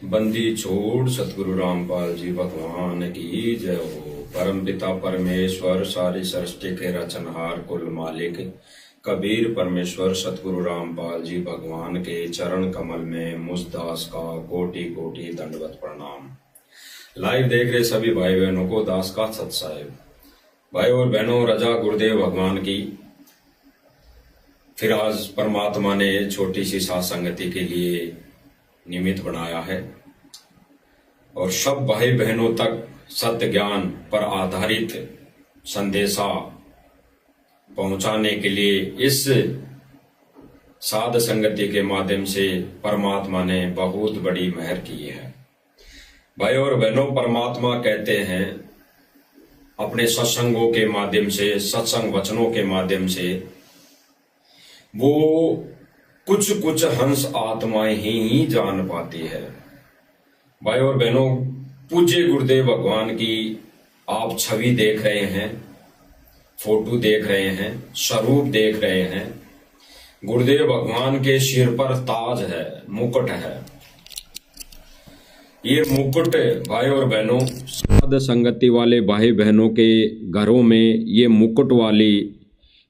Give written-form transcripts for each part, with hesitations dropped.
बंदी छोड़ सतगुरु रामपाल जी भगवान की जय हो। परम पिता परमेश्वर सारी सृष्टि के रचनहार कुल मालिक कबीर परमेश्वर सतगुरु रामपाल जी भगवान के चरण कमल में मुझ दास का कोटि कोटि दंडवत प्रणाम। लाइव देख रहे सभी भाई बहनों को दास का सत साहिब। भाई और बहनों, रजा गुरुदेव भगवान की फिर आज परमात्मा ने छोटी सी साथ संगति के लिए निमित्त बनाया है और सब भाई बहनों तक सत्य ज्ञान पर आधारित संदेशा पहुंचाने के लिए इस साध संगति के माध्यम से परमात्मा ने बहुत बड़ी मेहर की है। भाई और बहनों, परमात्मा कहते हैं अपने सत्संगों के माध्यम से, सत्संग वचनों के माध्यम से वो कुछ हंस आत्माएं ही जान पाती है। भाई और बहनों, पूज्य गुरुदेव भगवान की आप छवि देख रहे हैं, फोटो देख रहे हैं, स्वरूप देख रहे हैं। गुरुदेव भगवान के सिर पर ताज है, मुकुट है। ये मुकुट भाई और बहनों, साध संगति वाले भाई बहनों के घरों में ये मुकुट वाली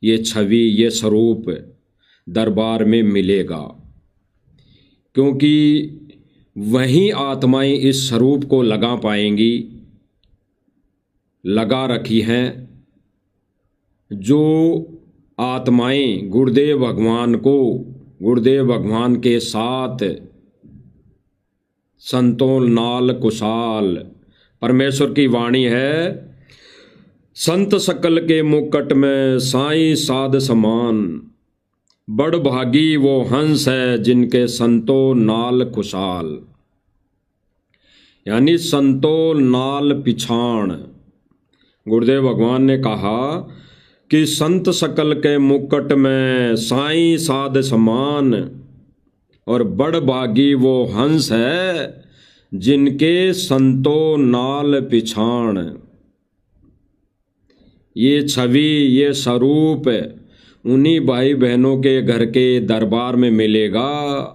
ये छवि, ये स्वरूप दरबार में मिलेगा, क्योंकि वही आत्माएं इस स्वरूप को लगा पाएंगी, लगा रखी हैं। जो आत्माएं गुरुदेव भगवान को, गुरुदेव भगवान के साथ संतोल नाल कुशाल, परमेश्वर की वाणी है, संत सकल के मुकुट में साईं साध समान, बड़ भागी वो हंस है जिनके संतो नाल खुशाल। यानी संतो नाल पिछाण। गुरुदेव भगवान ने कहा कि संत सकल के मुकुट में साईं साध समान और बड़ भागी वो हंस है जिनके संतो नाल पिछाण। ये छवि, ये स्वरूप उन्हीं भाई बहनों के घर के दरबार में मिलेगा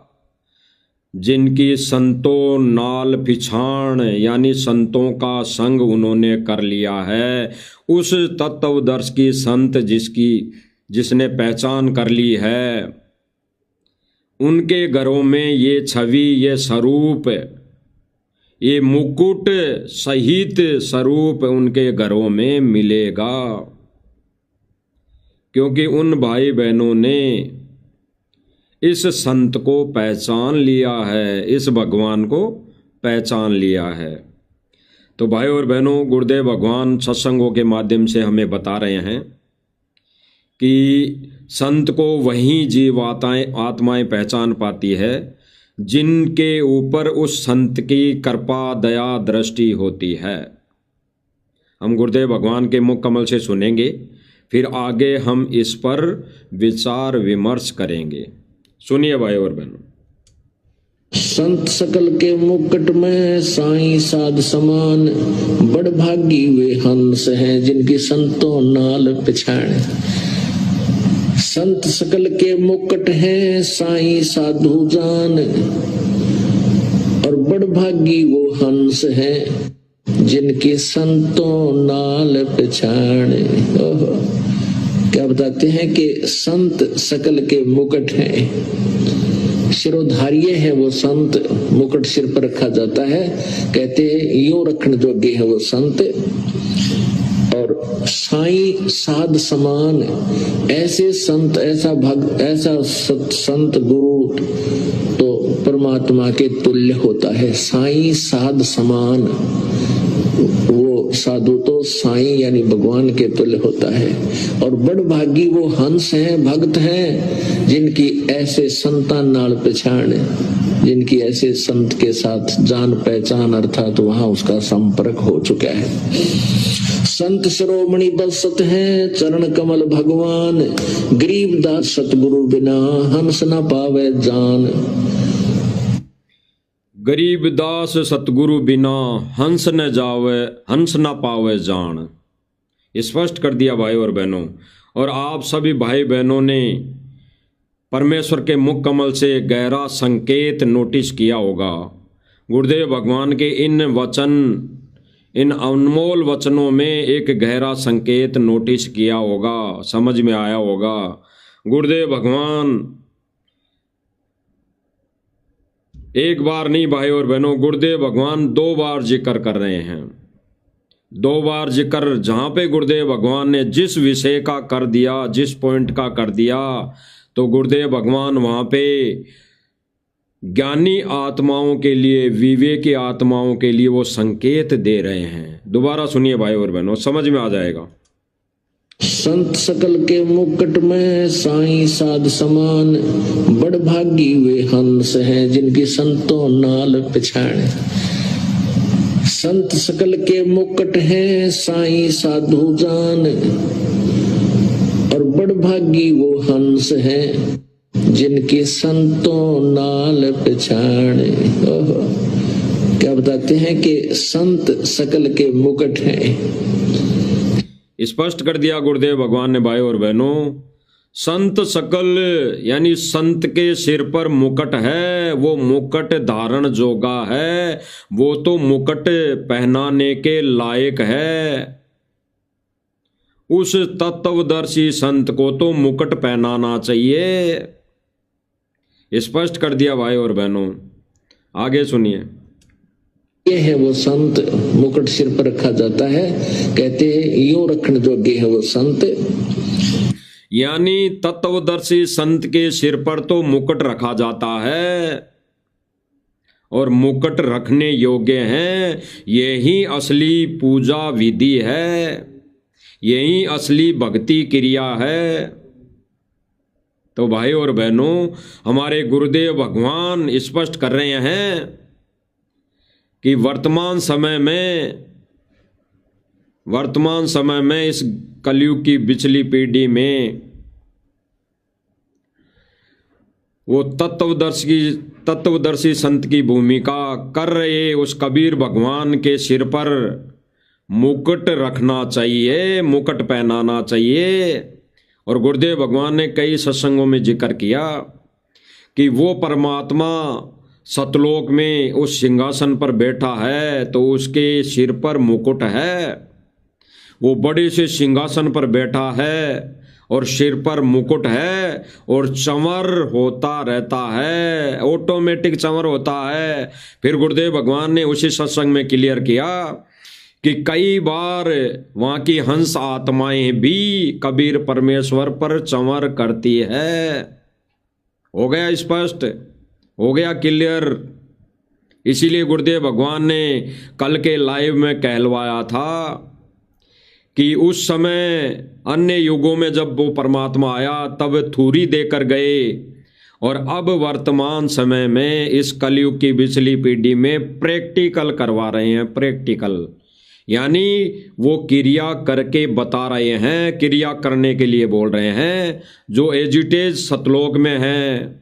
जिनकी संतों नाल पिछाण, यानी संतों का संग उन्होंने कर लिया है। उस तत्वदर्श की संत जिसने पहचान कर ली है, उनके घरों में ये छवि, ये स्वरूप, ये मुकुट सहित स्वरूप उनके घरों में मिलेगा, क्योंकि उन भाई बहनों ने इस संत को पहचान लिया है, इस भगवान को पहचान लिया है। तो भाई और बहनों, गुरुदेव भगवान सत्संगों के माध्यम से हमें बता रहे हैं कि संत को वही जीव आत्माएं पहचान पाती है जिनके ऊपर उस संत की कृपा दया दृष्टि होती है। हम गुरुदेव भगवान के मुख कमल से सुनेंगे, फिर आगे हम इस पर विचार विमर्श करेंगे। सुनिए भाई और बहनों। संत सकल के मुकुट में साईं साध समान, बड़ भागी वे हंस हैं जिनकी संतों नाल पिछाण। संत सकल के मुकुट हैं साईं साधु जान, और बड़ भागी वो हंस हैं जिनके संतों नाल पिछाण। क्या बताते हैं कि संत सकल के मुकुट हैं, शिरोधार्य है वो संत, मुकुट सिर पर रखा जाता है, कहते हैं यूं रखने जोगे है वो संत। और साईं साध समान, ऐसे संत, ऐसा भक्त, ऐसा संत गुरु तो परमात्मा के तुल्य होता है। साईं साध समान, वो साधु तो साईं यानी भगवान के तुल्य होता है। और बड़ भागी वो हंस हैं, भक्त हैं जिनकी ऐसे संतान नाल पहचान, जिनकी ऐसे संत के साथ जान पहचान, अर्थात वहां उसका संपर्क हो चुका है। संत शिरोमणि बसत हैं चरण कमल भगवान, गरीबदास सतगुरु बिना हंस न पावे जान। गरीबदास सतगुरु बिना हंस न पावे जान। स्पष्ट कर दिया भाई और बहनों। और आप सभी भाई बहनों ने परमेश्वर के मुख कमल से गहरा संकेत नोटिस किया होगा। गुरुदेव भगवान के इन अनमोल वचनों में एक गहरा संकेत नोटिस किया होगा, समझ में आया होगा। गुरुदेव भगवान एक बार नहीं भाई और बहनों, गुरुदेव भगवान 2 बार जिक्र कर रहे हैं। 2 बार जिक्र, जहां पे गुरुदेव भगवान ने जिस विषय का कर दिया, जिस पॉइंट का कर दिया, तो गुरुदेव भगवान वहां पे ज्ञानी आत्माओं के लिए, विवेकी आत्माओं के लिए वो संकेत दे रहे हैं। दोबारा सुनिए भाई और बहनों, समझ में आ जाएगा। संत सकल के मुकुट में साईं साध समान, बड़ भागी वे हंस हैं जिनकी संतों नाल पिछाड़। संत सकल के मुकुट हैं साईं साधु जान, और बड़ भागी वो हंस हैं जिनकी संतों नाल पिछाड़। क्या बताते हैं कि संत सकल के मुकुट हैं। स्पष्ट कर दिया गुरुदेव भगवान ने भाई और बहनों, संत सकल यानी संत के सिर पर मुकुट है, वो मुकुट धारण जोगा है, वो तो मुकुट पहनाने के लायक है। उस तत्वदर्शी संत को तो मुकुट पहनाना चाहिए। स्पष्ट कर दिया भाई और बहनों। आगे सुनिए। ये है वो संत, मुकुट सिर पर रखा जाता है, कहते हैं यूं रखने जोगे है वो संत। यानी तत्वदर्शी संत के सिर पर तो मुकुट रखा जाता है, और मुकुट रखने योग्य हैं। यही असली पूजा विधि है, यही असली भक्ति क्रिया है। तो भाई और बहनों, हमारे गुरुदेव भगवान स्पष्ट कर रहे हैं कि वर्तमान समय में इस कलयुग की पिछली पीढ़ी में वो तत्वदर्शी संत की भूमिका कर रहे उस कबीर भगवान के सिर पर मुकुट रखना चाहिए, मुकुट पहनाना चाहिए। और गुरुदेव भगवान ने कई सत्संगों में जिक्र किया कि वो परमात्मा सतलोक में उस सिंहासन पर बैठा है, तो उसके सिर पर मुकुट है। वो बड़े से सिंहासन पर बैठा है और सिर पर मुकुट है, और चंवर होता रहता है, ऑटोमेटिक चंवर होता है। फिर गुरुदेव भगवान ने उसी सत्संग में क्लियर किया कि कई बार वहाँ की हंस आत्माएं भी कबीर परमेश्वर पर चंवर करती है। हो गया स्पष्ट, हो गया क्लियर। इसीलिए गुरुदेव भगवान ने कल के लाइव में कहलवाया था कि उस समय अन्य युगों में जब वो परमात्मा आया तब थूरी देकर गए, और अब वर्तमान समय में इस कलयुग की पिछली पीढ़ी में प्रैक्टिकल करवा रहे हैं। प्रैक्टिकल यानी वो क्रिया करके बता रहे हैं, क्रिया करने के लिए बोल रहे हैं। जो एजिटेज सतलोक में है,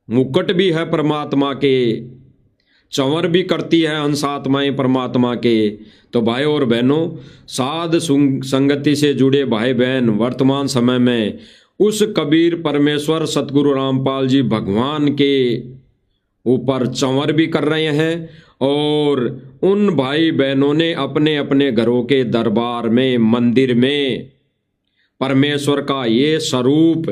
मुकुट भी है परमात्मा के, चंवर भी करती है हंस आत्माएं परमात्मा के। तो भाई और बहनों, साध संगति से जुड़े भाई बहन वर्तमान समय में उस कबीर परमेश्वर सतगुरु रामपाल जी भगवान के ऊपर चंवर भी कर रहे हैं, और उन भाई बहनों ने अपने अपने घरों के दरबार में, मंदिर में परमेश्वर का ये स्वरूप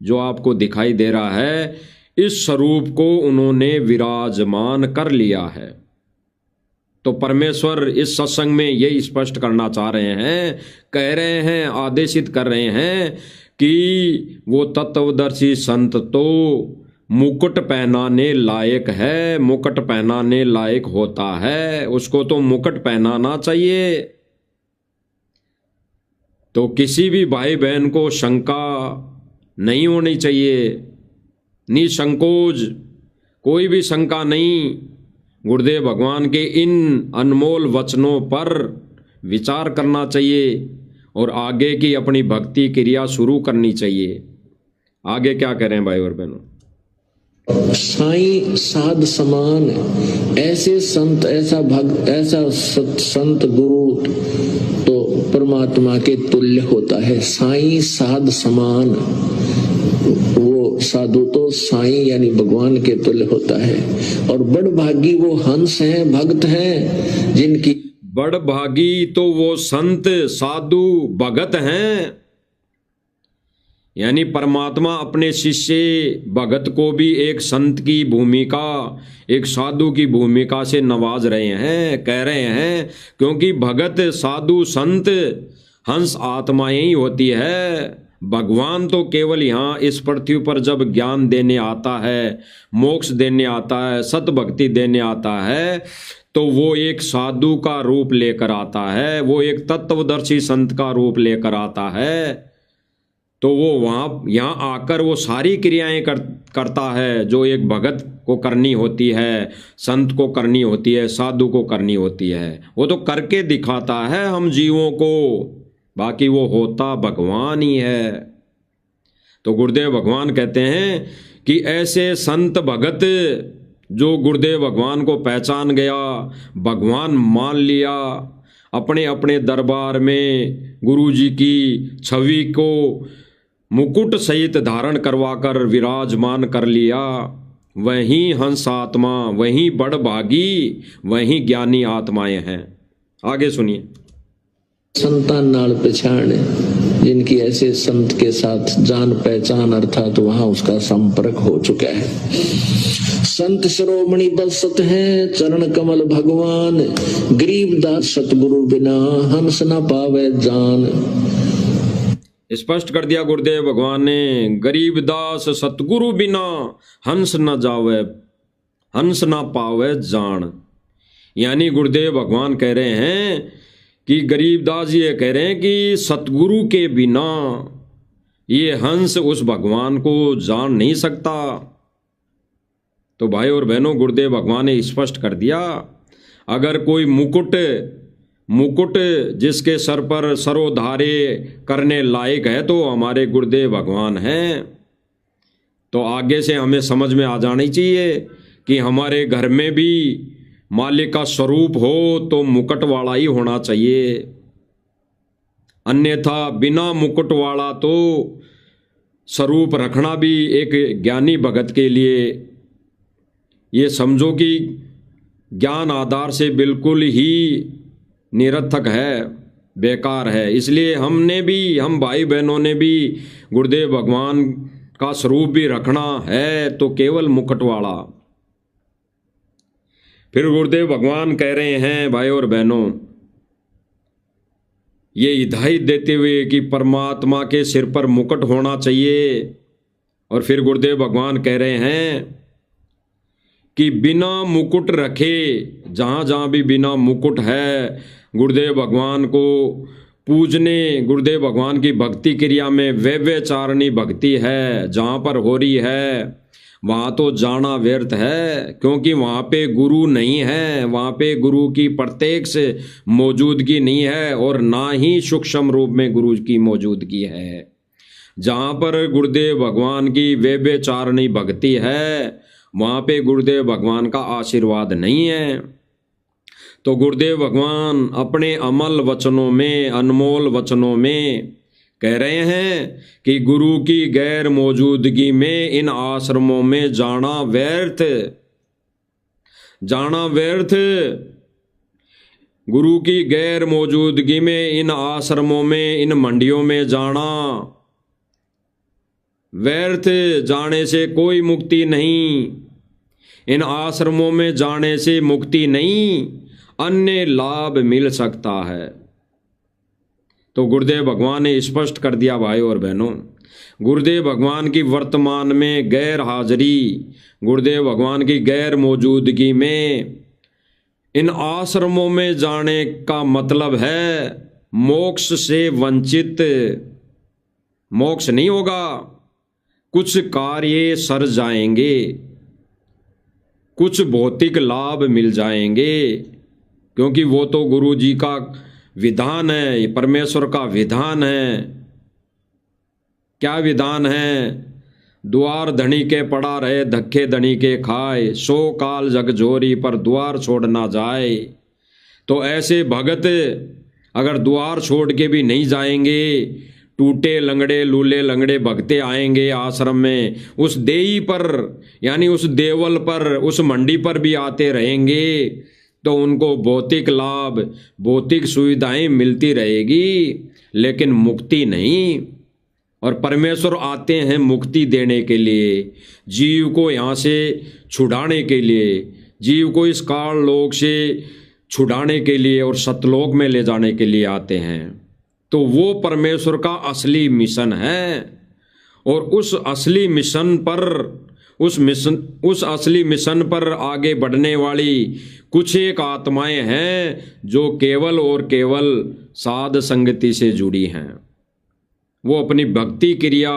जो आपको दिखाई दे रहा है, इस स्वरूप को उन्होंने विराजमान कर लिया है। तो परमेश्वर इस सत्संग में ये स्पष्ट करना चाह रहे हैं, कह रहे हैं, आदेशित कर रहे हैं कि वो तत्वदर्शी संत तो मुकुट पहनाने लायक है, मुकुट पहनाने लायक होता है, उसको तो मुकुट पहनाना चाहिए। तो किसी भी भाई बहन को शंका नहीं होनी चाहिए, निसंकोच, कोई भी शंका नहीं। गुरुदेव भगवान के इन अनमोल वचनों पर विचार करना चाहिए और आगे की अपनी भक्ति क्रिया शुरू करनी चाहिए। आगे क्या कह रहे हैं भाई और बहनों? साईं साध समान, ऐसे संत, ऐसा भक्त, ऐसा संत गुरु तो परमात्मा के तुल्य होता है। साईं साध समान, वो साधु तो साईं यानी भगवान के तुल्य होता है। और बड़ भागी वो हंस हैं, भक्त हैं, जिनकी बड़ भागी तो वो संत साधु भगत हैं, यानी परमात्मा अपने शिष्य भगत को भी एक संत की भूमिका, एक साधु की भूमिका से नवाज रहे हैं, कह रहे हैं, क्योंकि भगत साधु संत हंस आत्माएं ही होती है। भगवान तो केवल यहाँ इस पृथ्वी पर जब ज्ञान देने आता है, मोक्ष देने आता है, सत भक्ति देने आता है, तो वो एक साधु का रूप लेकर आता है, वो एक तत्वदर्शी संत का रूप लेकर आता है। तो वो वहाँ यहाँ आकर वो सारी क्रियाएं करता है जो एक भगत को करनी होती है, संत को करनी होती है, साधु को करनी होती है। वो तो करके दिखाता है हम जीवों को, बाकी वो होता भगवान ही है। तो गुरुदेव भगवान कहते हैं कि ऐसे संत भगत जो गुरुदेव भगवान को पहचान गया, भगवान मान लिया, अपने अपने दरबार में गुरु जी की छवि को मुकुट सहित धारण करवाकर विराजमान कर लिया, वही हंस आत्मा, वही बड़ भागी, वही ज्ञानी आत्माएं हैं। आगे सुनिए। संतान नाल पहचान, जिनकी ऐसे संत के साथ जान पहचान अर्थात वहां उसका संपर्क हो चुका है। संत शिरोमणि बसत हैं चरण कमल भगवान, गरीबदास सतगुरु बिना हंस न पावे जान। स्पष्ट कर दिया गुरुदेव भगवान ने, गरीबदास सतगुरु बिना हंस न जावे, हंस न पावे जान। यानी गुरुदेव भगवान कह रहे हैं कि गरीबदास ये कह रहे हैं कि सतगुरु के बिना ये हंस उस भगवान को जान नहीं सकता। तो भाई और बहनों, गुरुदेव भगवान ने स्पष्ट कर दिया, अगर कोई मुकुट जिसके सर पर सरोधारे करने लायक है तो हमारे गुरुदेव भगवान हैं। तो आगे से हमें समझ में आ जानी चाहिए कि हमारे घर में भी मालिक का स्वरूप हो तो मुकुट वाला ही होना चाहिए, अन्यथा बिना मुकुट वाला तो स्वरूप रखना भी एक ज्ञानी भगत के लिए ये समझो कि ज्ञान आधार से बिल्कुल ही निरर्थक है, बेकार है। इसलिए हम भाई बहनों ने भी गुरुदेव भगवान का स्वरूप भी रखना है तो केवल मुकुट वाला। फिर गुरुदेव भगवान कह रहे हैं भाई और बहनों, ये हिदायत देते हुए कि परमात्मा के सिर पर मुकुट होना चाहिए। और फिर गुरुदेव भगवान कह रहे हैं कि बिना मुकुट रखे, जहाँ जहाँ भी बिना मुकुट है, गुरुदेव भगवान को पूजने, गुरुदेव भगवान की भक्ति क्रिया में व्यभिचारिणी भक्ति है, जहाँ पर हो रही है वहाँ तो जाना व्यर्थ है, क्योंकि वहाँ पे गुरु नहीं है, वहाँ पे गुरु की प्रत्यक्ष मौजूदगी नहीं है और ना ही सूक्ष्म रूप में गुरु की मौजूदगी है। जहाँ पर गुरुदेव भगवान की व्यभिचारिणी भक्ति है वहाँ पे गुरुदेव भगवान का आशीर्वाद नहीं है। तो गुरुदेव भगवान अपने अमल वचनों में, अनमोल वचनों में कह रहे हैं कि गुरु की गैर मौजूदगी में इन आश्रमों में जाना व्यर्थ, जाना व्यर्थ। गुरु की गैर मौजूदगी में इन आश्रमों में, इन मंडियों में जाना व्यर्थ, जाने से कोई मुक्ति नहीं। इन आश्रमों में जाने से मुक्ति नहीं, अन्य लाभ मिल सकता है। तो गुरुदेव भगवान ने स्पष्ट कर दिया भाई और बहनों, गुरुदेव भगवान की वर्तमान में गैर हाजिरी, गुरुदेव भगवान की गैर मौजूदगी में इन आश्रमों में जाने का मतलब है मोक्ष से वंचित। मोक्ष नहीं होगा, कुछ कार्य सर जाएंगे, कुछ भौतिक लाभ मिल जाएंगे, क्योंकि वो तो गुरु जी का विधान है, परमेश्वर का विधान है। क्या विधान है? द्वार धनी के पड़ा रहे, धक्के धनी के खाए, सो काल जग जोरी पर द्वार छोड़ ना जाए। तो ऐसे भगत अगर द्वार छोड़ के भी नहीं जाएंगे टूटे लंगड़े लूले लंगड़े भगते आएंगे आश्रम में, उस देई पर यानी उस देवल पर, उस मंडी पर भी आते रहेंगे, तो उनको भौतिक लाभ, भौतिक सुविधाएं मिलती रहेगी, लेकिन मुक्ति नहीं। और परमेश्वर आते हैं मुक्ति देने के लिए, जीव को यहाँ से छुड़ाने के लिए, जीव को इस काल लोक से छुड़ाने के लिए और सतलोक में ले जाने के लिए आते हैं। तो वो परमेश्वर का असली मिशन है। और उस असली मिशन पर, उस असली मिशन पर आगे बढ़ने वाली कुछ एक आत्माएं हैं जो केवल और केवल साध संगति से जुड़ी हैं। वो अपनी भक्ति क्रिया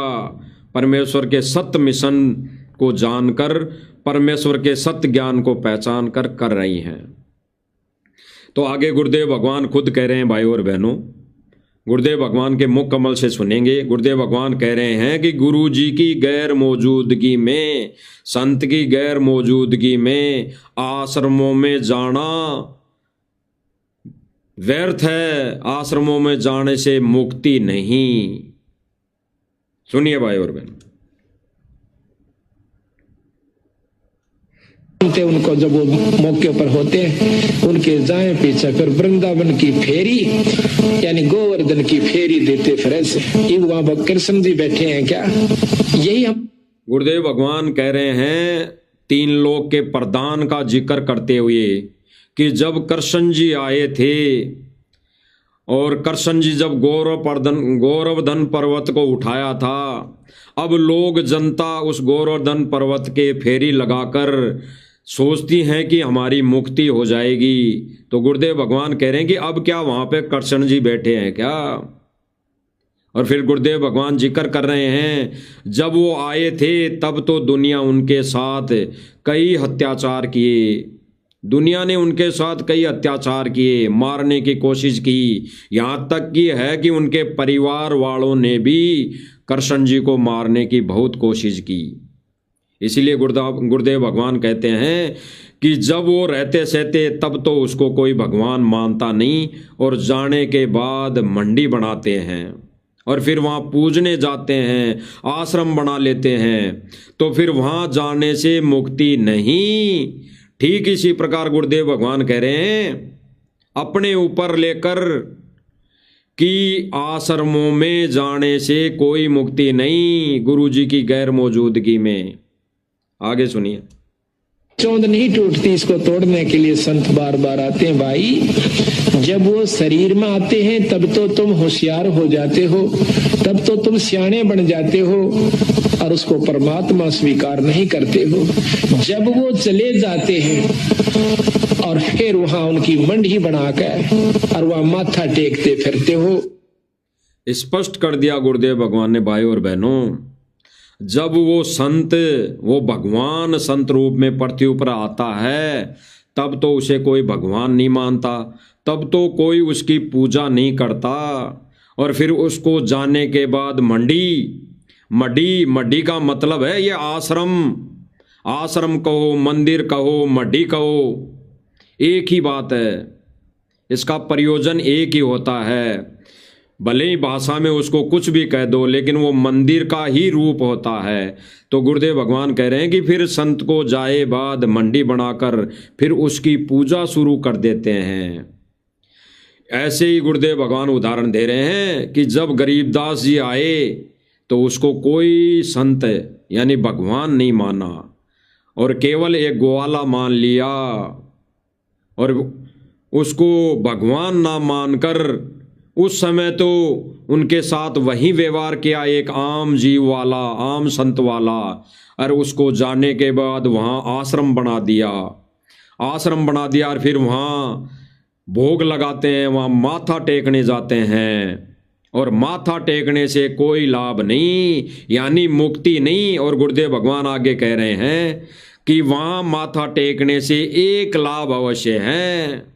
परमेश्वर के सत्य मिशन को जानकर, परमेश्वर के सत्य ज्ञान को पहचान कर रही हैं। तो आगे गुरुदेव भगवान खुद कह रहे हैं, भाई और बहनों, गुरुदेव भगवान के मुख कमल से सुनेंगे। गुरुदेव भगवान कह रहे हैं कि गुरु जी की गैर मौजूदगी में, संत की गैर मौजूदगी में आश्रमों में जाना व्यर्थ है, आश्रमों में जाने से मुक्ति नहीं। सुनिए भाई और बहन। उनको जब वो मौके पर होते हैं, उनके जाए पीछे फिर वृंदावन की फेरी यानी गोवर्धन की फेरी देते फिर ऐसे। वहां कृष्ण जी बैठे हैं क्या? यही हम गुरुदेव भगवान कह रहे हैं, तीन लोक के प्रदान का जिक्र करते हुए कि जब कृष्ण जी आए थे और कृष्ण जी जब गोवर्धन पर्वत को उठाया था, अब लोग जनता उस गोवर्धन पर्वत के फेरी लगाकर सोचती हैं कि हमारी मुक्ति हो जाएगी। तो गुरुदेव भगवान कह रहे हैं कि अब क्या वहां पे कृष्ण जी बैठे हैं क्या? और फिर गुरुदेव भगवान जिक्र कर रहे हैं, जब वो आए थे तब तो दुनिया उनके साथ कई अत्याचार किए, दुनिया ने उनके साथ कई अत्याचार किए, मारने की कोशिश की, यहाँ तक की है कि उनके परिवार वालों ने भी कृष्ण जी को मारने की बहुत कोशिश की। इसीलिए गुरुदेव भगवान कहते हैं कि जब वो रहते सहते तब तो उसको कोई भगवान मानता नहीं, और जाने के बाद मंडी बनाते हैं और फिर वहाँ पूजने जाते हैं, आश्रम बना लेते हैं, तो फिर वहाँ जाने से मुक्ति नहीं। ठीक इसी प्रकार गुरुदेव भगवान कह रहे हैं, अपने ऊपर लेकर कि आश्रमों में जाने से कोई मुक्ति नहीं, गुरु जी की गैर मौजूदगी में। आगे सुनिए। चौंध नहीं टूटती, इसको तोड़ने के लिए संत बार बार आते हैं। भाई जब वो शरीर में आते हैं तब तो तुम होशियार हो जाते हो, तब तो तुम सियाणे बन जाते हो और उसको परमात्मा स्वीकार नहीं करते हो। जब वो चले जाते हैं और फिर वहां उनकी मंडी बनाकर और वहां माथा टेकते फिरते हो। स्पष्ट कर दिया गुरुदेव भगवान ने, भाई और बहनों, जब वो संत, वो भगवान संत रूप में पृथ्वी पर आता है, तब तो उसे कोई भगवान नहीं मानता, तब तो कोई उसकी पूजा नहीं करता। और फिर उसको जाने के बाद मड्डी का मतलब है ये आश्रम, आश्रम कहो, मंदिर कहो, मड्डी कहो, एक ही बात है, इसका प्रयोजन एक ही होता है। भले ही भाषा में उसको कुछ भी कह दो, लेकिन वो मंदिर का ही रूप होता है। तो गुरुदेव भगवान कह रहे हैं कि फिर संत को जाए बाद मंडी बनाकर फिर उसकी पूजा शुरू कर देते हैं। ऐसे ही गुरुदेव भगवान उदाहरण दे रहे हैं कि जब गरीबदास जी आए तो उसको कोई संत यानी भगवान नहीं माना और केवल एक ग्वाला मान लिया, और उसको भगवान ना मानकर उस समय तो उनके साथ वही व्यवहार किया, एक आम जीव वाला, आम संत वाला, और उसको जाने के बाद वहाँ आश्रम बना दिया और फिर वहाँ भोग लगाते हैं, वहाँ माथा टेकने जाते हैं, और माथा टेकने से कोई लाभ नहीं, यानी मुक्ति नहीं। और गुरुदेव भगवान आगे कह रहे हैं कि वहाँ माथा टेकने से एक लाभ अवश्य है,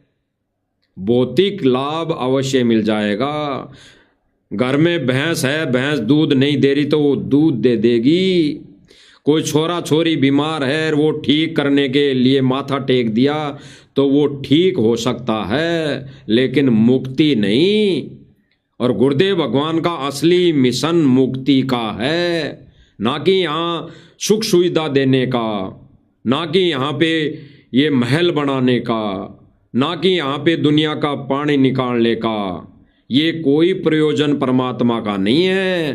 भौतिक लाभ अवश्य मिल जाएगा। घर में भैंस है, भैंस दूध नहीं दे रही तो वो दूध दे देगी। कोई छोरा छोरी बीमार है, वो ठीक करने के लिए माथा टेक दिया तो वो ठीक हो सकता है, लेकिन मुक्ति नहीं। और गुरुदेव भगवान का असली मिशन मुक्ति का है, ना कि यहाँ सुख सुविधा देने का, ना कि यहाँ पे ये महल बनाने का, ना कि यहाँ पे दुनिया का पानी निकालने का। ये कोई प्रयोजन परमात्मा का नहीं है।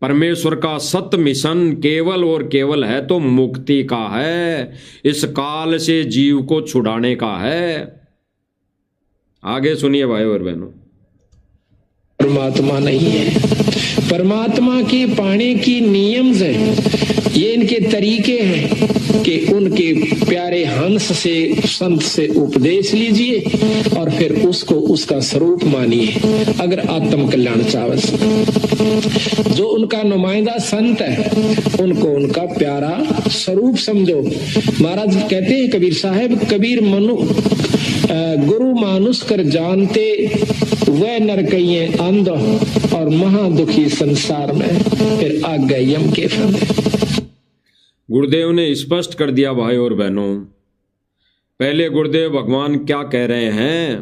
परमेश्वर का सत्य मिशन केवल और केवल है तो मुक्ति का है, इस काल से जीव को छुड़ाने का है। आगे सुनिए भाई और बहनों। परमात्मा नहीं है। परमात्मा के पाने की नियम है, ये इनके तरीके हैं कि उनके प्यारे हंस से, संत से उपदेश लीजिए और फिर उसको उसका स्वरूप मानिए। अगर आत्म कल्याण चावस जो उनका नुमाइंदा संत है, उनको उनका प्यारा स्वरूप समझो। महाराज कहते हैं कबीर साहब, कबीर गुरु मानुष कर जानते, वह नर कहिए अंध और महादुखी संसार में, फिर आ गए यम के फंदे। गुरुदेव ने स्पष्ट कर दिया भाई और बहनों। पहले गुरुदेव भगवान क्या कह रहे हैं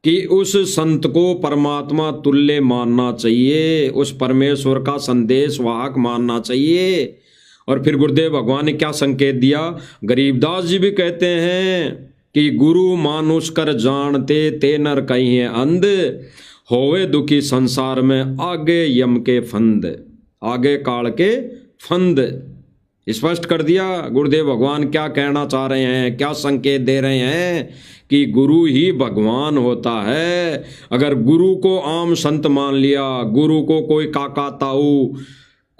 कि उस संत को परमात्मा तुल्य मानना चाहिए, उस परमेश्वर का संदेश वाहक मानना चाहिए। और फिर गुरुदेव भगवान ने क्या संकेत दिया, गरीबदास जी भी कहते हैं कि गुरु मानुष कर जानते, ते नर कहिए अंध, होवे दुखी संसार में, आगे यम के फंद, आगे काल के फंद। स्पष्ट कर दिया गुरुदेव भगवान क्या कहना चाह रहे हैं, क्या संकेत दे रहे हैं कि गुरु ही भगवान होता है। अगर गुरु को आम संत मान लिया, गुरु को कोई काका ताऊ,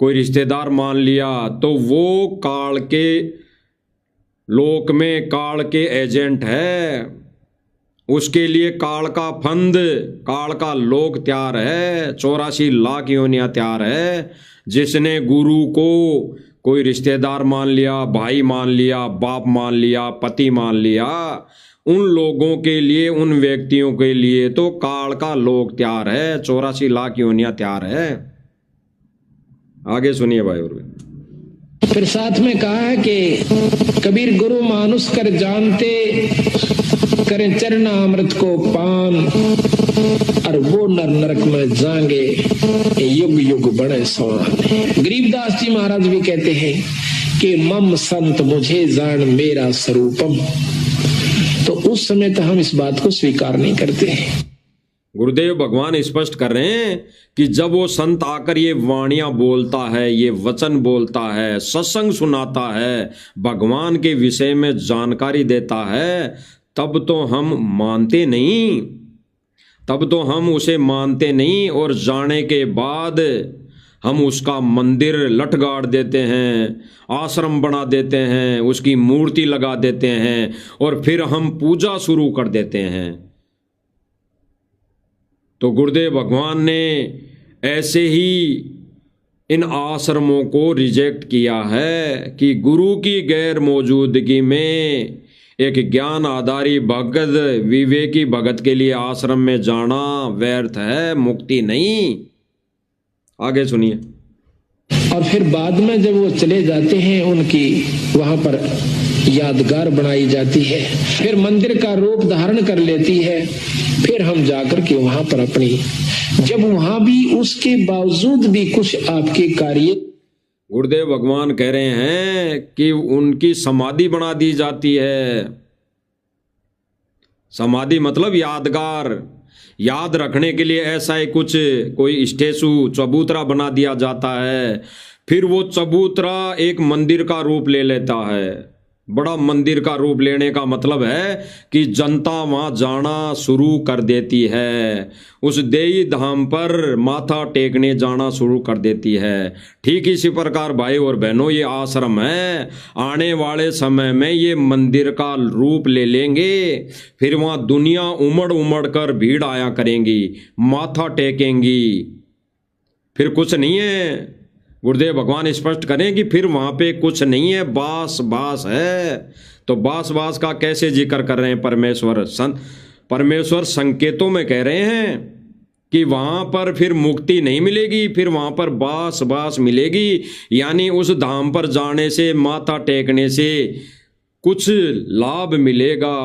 कोई रिश्तेदार मान लिया, तो वो काल के लोक में काल के एजेंट है। उसके लिए काल का फंद, काल का लोक तैयार है, 84 लाख योनियां तैयार है। जिसने गुरु को कोई रिश्तेदार मान लिया, भाई मान लिया, बाप मान लिया, पति मान लिया, उन लोगों के लिए, उन व्यक्तियों के लिए तो काल का लोक तैयार है, 84 लाख योनियां तैयार है। आगे सुनिए भाई और फिर साथ में कहा है कि कबीर गुरु मानुष कर जानते, करें चरना अमृत को पान, और वो नर नरक में जाएंगे, युग युग बड़े सोहाने। गरीबदास जी महाराज भी कहते हैं कि मम संत मुझे जान मेरा स्वरूपम। तो उस समय तो हम इस बात को स्वीकार नहीं करते। गुरुदेव भगवान स्पष्ट कर रहे हैं कि जब वो संत आकर ये वाणियां बोलता है, ये वचन बोलता है, सत्संग सुनाता है, भगवान के विषय में जानकारी देता है, तब तो हम मानते नहीं, तब तो हम उसे मानते नहीं। और जाने के बाद हम उसका मंदिर लट गाड़ देते हैं, आश्रम बना देते हैं, उसकी मूर्ति लगा देते हैं और फिर हम पूजा शुरू कर देते हैं। तो गुरुदेव भगवान ने ऐसे ही इन आश्रमों को रिजेक्ट किया है कि गुरु की गैर मौजूदगी में एक ज्ञान आधारी भगत, विवेकी भगत के लिए आश्रम में जाना व्यर्थ है, मुक्ति नहीं। आगे सुनिए। और फिर बाद में जब वो चले जाते हैं, उनकी वहां पर यादगार बनाई जाती है, फिर मंदिर का रूप धारण कर लेती है। फिर हम जाकर के वहां पर अपनी, जब वहां भी उसके बावजूद भी कुछ आपके कार्य, गुरुदेव भगवान कह रहे हैं कि उनकी समाधि बना दी जाती है। समाधि मतलब यादगार, याद रखने के लिए ऐसा ही कुछ कोई स्टेचू, चबूतरा बना दिया जाता है। फिर वो चबूतरा एक मंदिर का रूप ले लेता है। बड़ा मंदिर का रूप लेने का मतलब है कि जनता वहां जाना शुरू कर देती है, उस देई धाम पर माथा टेकने जाना शुरू कर देती है। ठीक इसी प्रकार भाई और बहनों, ये आश्रम है, आने वाले समय में ये मंदिर का रूप ले लेंगे। फिर वहां दुनिया उमड़ उमड़ कर भीड़ आया करेंगी, माथा टेकेंगी। फिर कुछ नहीं है। गुरुदेव भगवान स्पष्ट करें कि फिर वहां पे कुछ नहीं है, बास बास है। तो बास बास का कैसे जिक्र कर रहे हैं परमेश्वर? परमेश्वर संकेतों में कह रहे हैं कि वहां पर फिर मुक्ति नहीं मिलेगी, फिर वहां पर बास बास मिलेगी। यानी उस धाम पर जाने से, माथा टेकने से कुछ लाभ मिलेगा।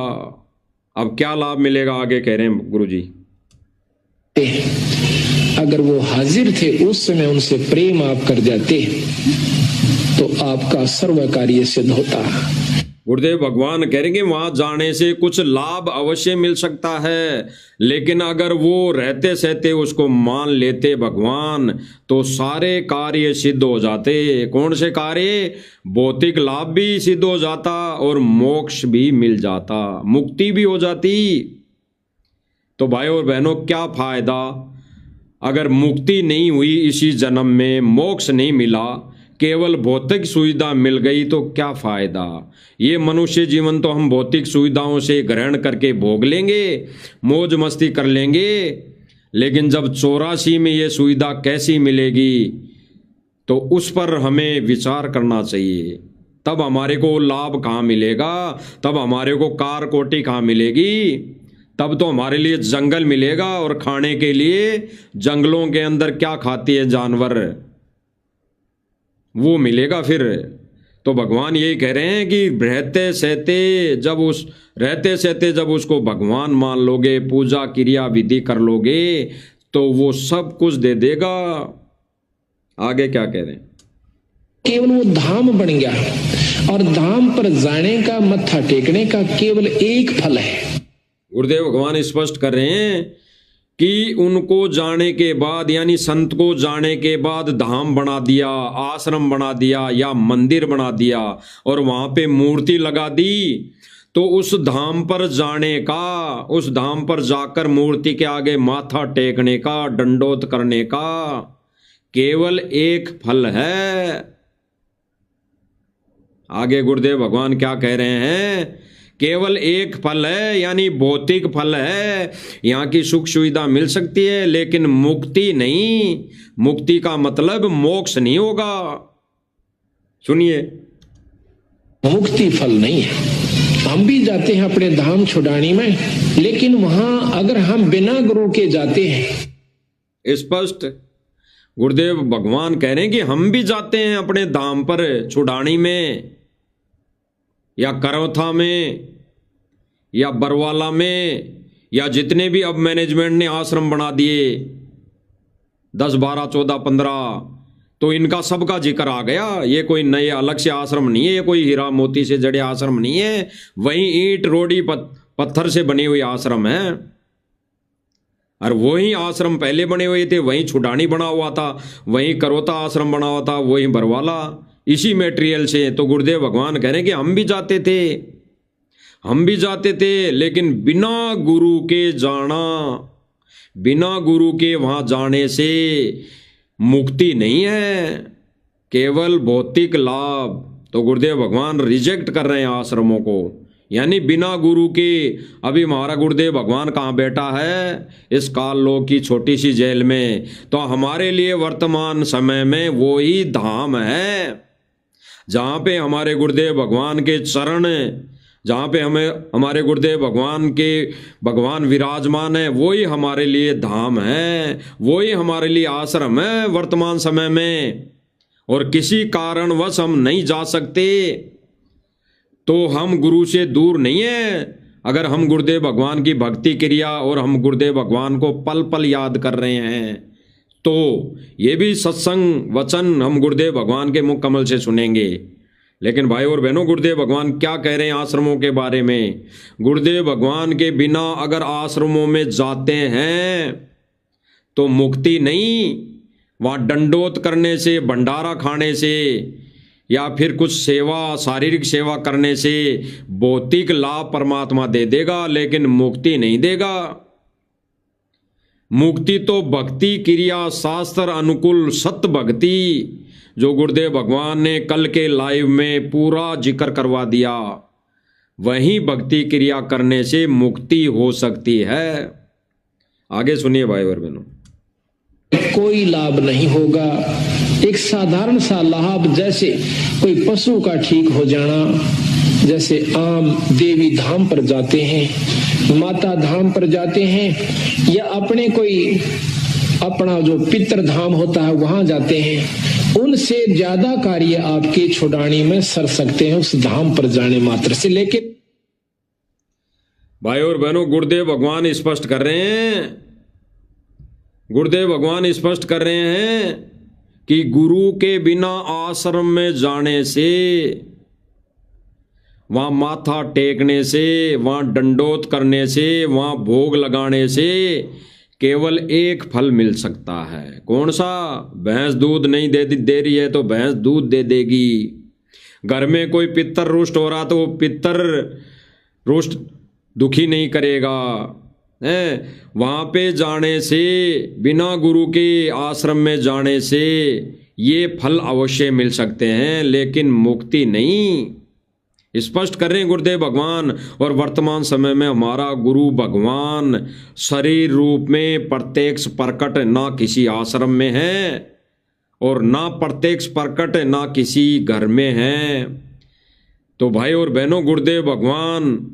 अब क्या लाभ मिलेगा आगे कह रहे हैं गुरु जी। अगर वो हाजिर थे उस समय उनसे प्रेम आप कर जाते तो आपका सर्व कार्य सिद्ध होता। गुरुदेव भगवान कहेंगे वहां जाने से कुछ लाभ अवश्य मिल सकता है, लेकिन अगर वो रहते सहते उसको मान लेते भगवान तो सारे कार्य सिद्ध हो जाते। कौन से कार्य? भौतिक लाभ भी सिद्ध हो जाता और मोक्ष भी मिल जाता, मुक्ति भी हो जाती। तो भाई और बहनों, क्या फायदा अगर मुक्ति नहीं हुई इसी जन्म में, मोक्ष नहीं मिला, केवल भौतिक सुविधा मिल गई तो क्या फायदा? ये मनुष्य जीवन तो हम भौतिक सुविधाओं से ग्रहण करके भोग लेंगे, मौज मस्ती कर लेंगे, लेकिन जब 84 में ये सुविधा कैसी मिलेगी तो उस पर हमें विचार करना चाहिए। तब हमारे को लाभ कहाँ मिलेगा? तब हमारे को कार कोटी कहाँ मिलेगी? तब तो हमारे लिए जंगल मिलेगा, और खाने के लिए जंगलों के अंदर क्या खाती है जानवर, वो मिलेगा फिर। तो भगवान यही कह रहे हैं कि रहते सहते जब उसको भगवान मान लोगे, पूजा क्रिया विधि कर लोगे तो वो सब कुछ दे देगा। आगे क्या कह रहे हैं? केवल वो धाम बन गया, और धाम पर जाने का, मत्था टेकने का केवल एक फल है। गुरुदेव भगवान स्पष्ट कर रहे हैं कि उनको जाने के बाद, यानी संत को जाने के बाद धाम बना दिया, आश्रम बना दिया या मंदिर बना दिया और वहां पे मूर्ति लगा दी, तो उस धाम पर जाने का, उस धाम पर जाकर मूर्ति के आगे माथा टेकने का, दंडोत करने का केवल एक फल है। आगे गुरुदेव भगवान क्या कह रहे हैं? केवल एक फल है, यानी भौतिक फल है। यहाँ की सुख सुविधा मिल सकती है लेकिन मुक्ति नहीं। मुक्ति का मतलब मोक्ष नहीं होगा। सुनिए, मुक्ति फल नहीं है। हम भी जाते हैं अपने धाम छुड़ानी में, लेकिन वहां अगर हम बिना गुरु के जाते हैं, स्पष्ट गुरुदेव भगवान कह रहे हैं कि हम भी जाते हैं अपने धाम पर छुड़ानी में, या करौथा में, या बरवाला में, या जितने भी अब मैनेजमेंट ने आश्रम बना दिए 10, 12, 14, 15, तो इनका सबका जिक्र आ गया। ये कोई नए अलग से आश्रम नहीं है, ये कोई हीरा मोती से जड़े आश्रम नहीं है। वही ईंट रोड़ी पत्थर से बने हुए आश्रम है, और वही आश्रम पहले बने हुए थे। वही छुड़ानी बना हुआ था, वही करौता आश्रम बना हुआ था, वही बरवाला, इसी मटेरियल से। तो गुरुदेव भगवान कह रहे हैं कि हम भी जाते थे लेकिन बिना गुरु के जाना, बिना गुरु के वहां जाने से मुक्ति नहीं है, केवल भौतिक लाभ। तो गुरुदेव भगवान रिजेक्ट कर रहे हैं आश्रमों को, यानी बिना गुरु के। अभी हमारा गुरुदेव भगवान कहाँ बैठा है? इस काल लोक की छोटी सी जेल में। तो हमारे लिए वर्तमान समय में वो ही धाम है जहाँ पे हमारे गुरुदेव भगवान के चरण, जहाँ पे हमारे गुरुदेव भगवान विराजमान है, वही हमारे लिए धाम है, वही हमारे लिए आश्रम है वर्तमान समय में। और किसी कारणवश हम नहीं जा सकते तो हम गुरु से दूर नहीं है। अगर हम गुरुदेव भगवान की भक्ति क्रिया और हम गुरुदेव भगवान को पल पल याद कर रहे हैं तो ये भी सत्संग वचन हम गुरुदेव भगवान के मुख कमल से सुनेंगे। लेकिन भाई और बहनों, गुरुदेव भगवान क्या कह रहे हैं आश्रमों के बारे में? गुरुदेव भगवान के बिना अगर आश्रमों में जाते हैं तो मुक्ति नहीं। वहाँ दंडोत करने से, भंडारा खाने से, या फिर कुछ सेवा, शारीरिक सेवा करने से भौतिक लाभ परमात्मा दे देगा, लेकिन मुक्ति नहीं देगा। मुक्ति तो भक्ति क्रिया, शास्त्र अनुकूल सत्य भक्ति, जो गुरुदेव भगवान ने कल के लाइव में पूरा जिक्र करवा दिया, वही भक्ति क्रिया करने से मुक्ति हो सकती है। आगे सुनिए भाई और बहनों। कोई लाभ नहीं होगा। एक साधारण सा लाभ, जैसे कोई पशु का ठीक हो जाना, जैसे आम देवी धाम पर जाते हैं, माता धाम पर जाते हैं, या अपना जो पितृ धाम होता है वहां जाते हैं, उनसे ज्यादा कार्य आपके छुड़ानी में सर सकते हैं उस धाम पर जाने मात्र से। लेकिन भाई और बहनों, गुरुदेव भगवान स्पष्ट कर रहे हैं गुरुदेव भगवान स्पष्ट कर रहे हैं कि गुरु के बिना आश्रम में जाने से, वहां माथा टेकने से, वहां दंडोत करने से, वहां भोग लगाने से केवल एक फल मिल सकता है। कौन सा? भैंस दूध नहीं दे रही है तो भैंस दूध दे देगी। घर में कोई पितर रुष्ट हो रहा तो वो पितर रुष्ट दुखी नहीं करेगा। वहां पे जाने से, बिना गुरु के आश्रम में जाने से ये फल अवश्य मिल सकते हैं, लेकिन मुक्ति नहीं। स्पष्ट कर रहे हैं गुरुदेव भगवान। और वर्तमान समय में हमारा गुरु भगवान शरीर रूप में प्रत्यक्ष प्रकट ना किसी आश्रम में है और ना प्रत्यक्ष प्रकट ना किसी घर में है। तो भाई और बहनों, गुरुदेव भगवान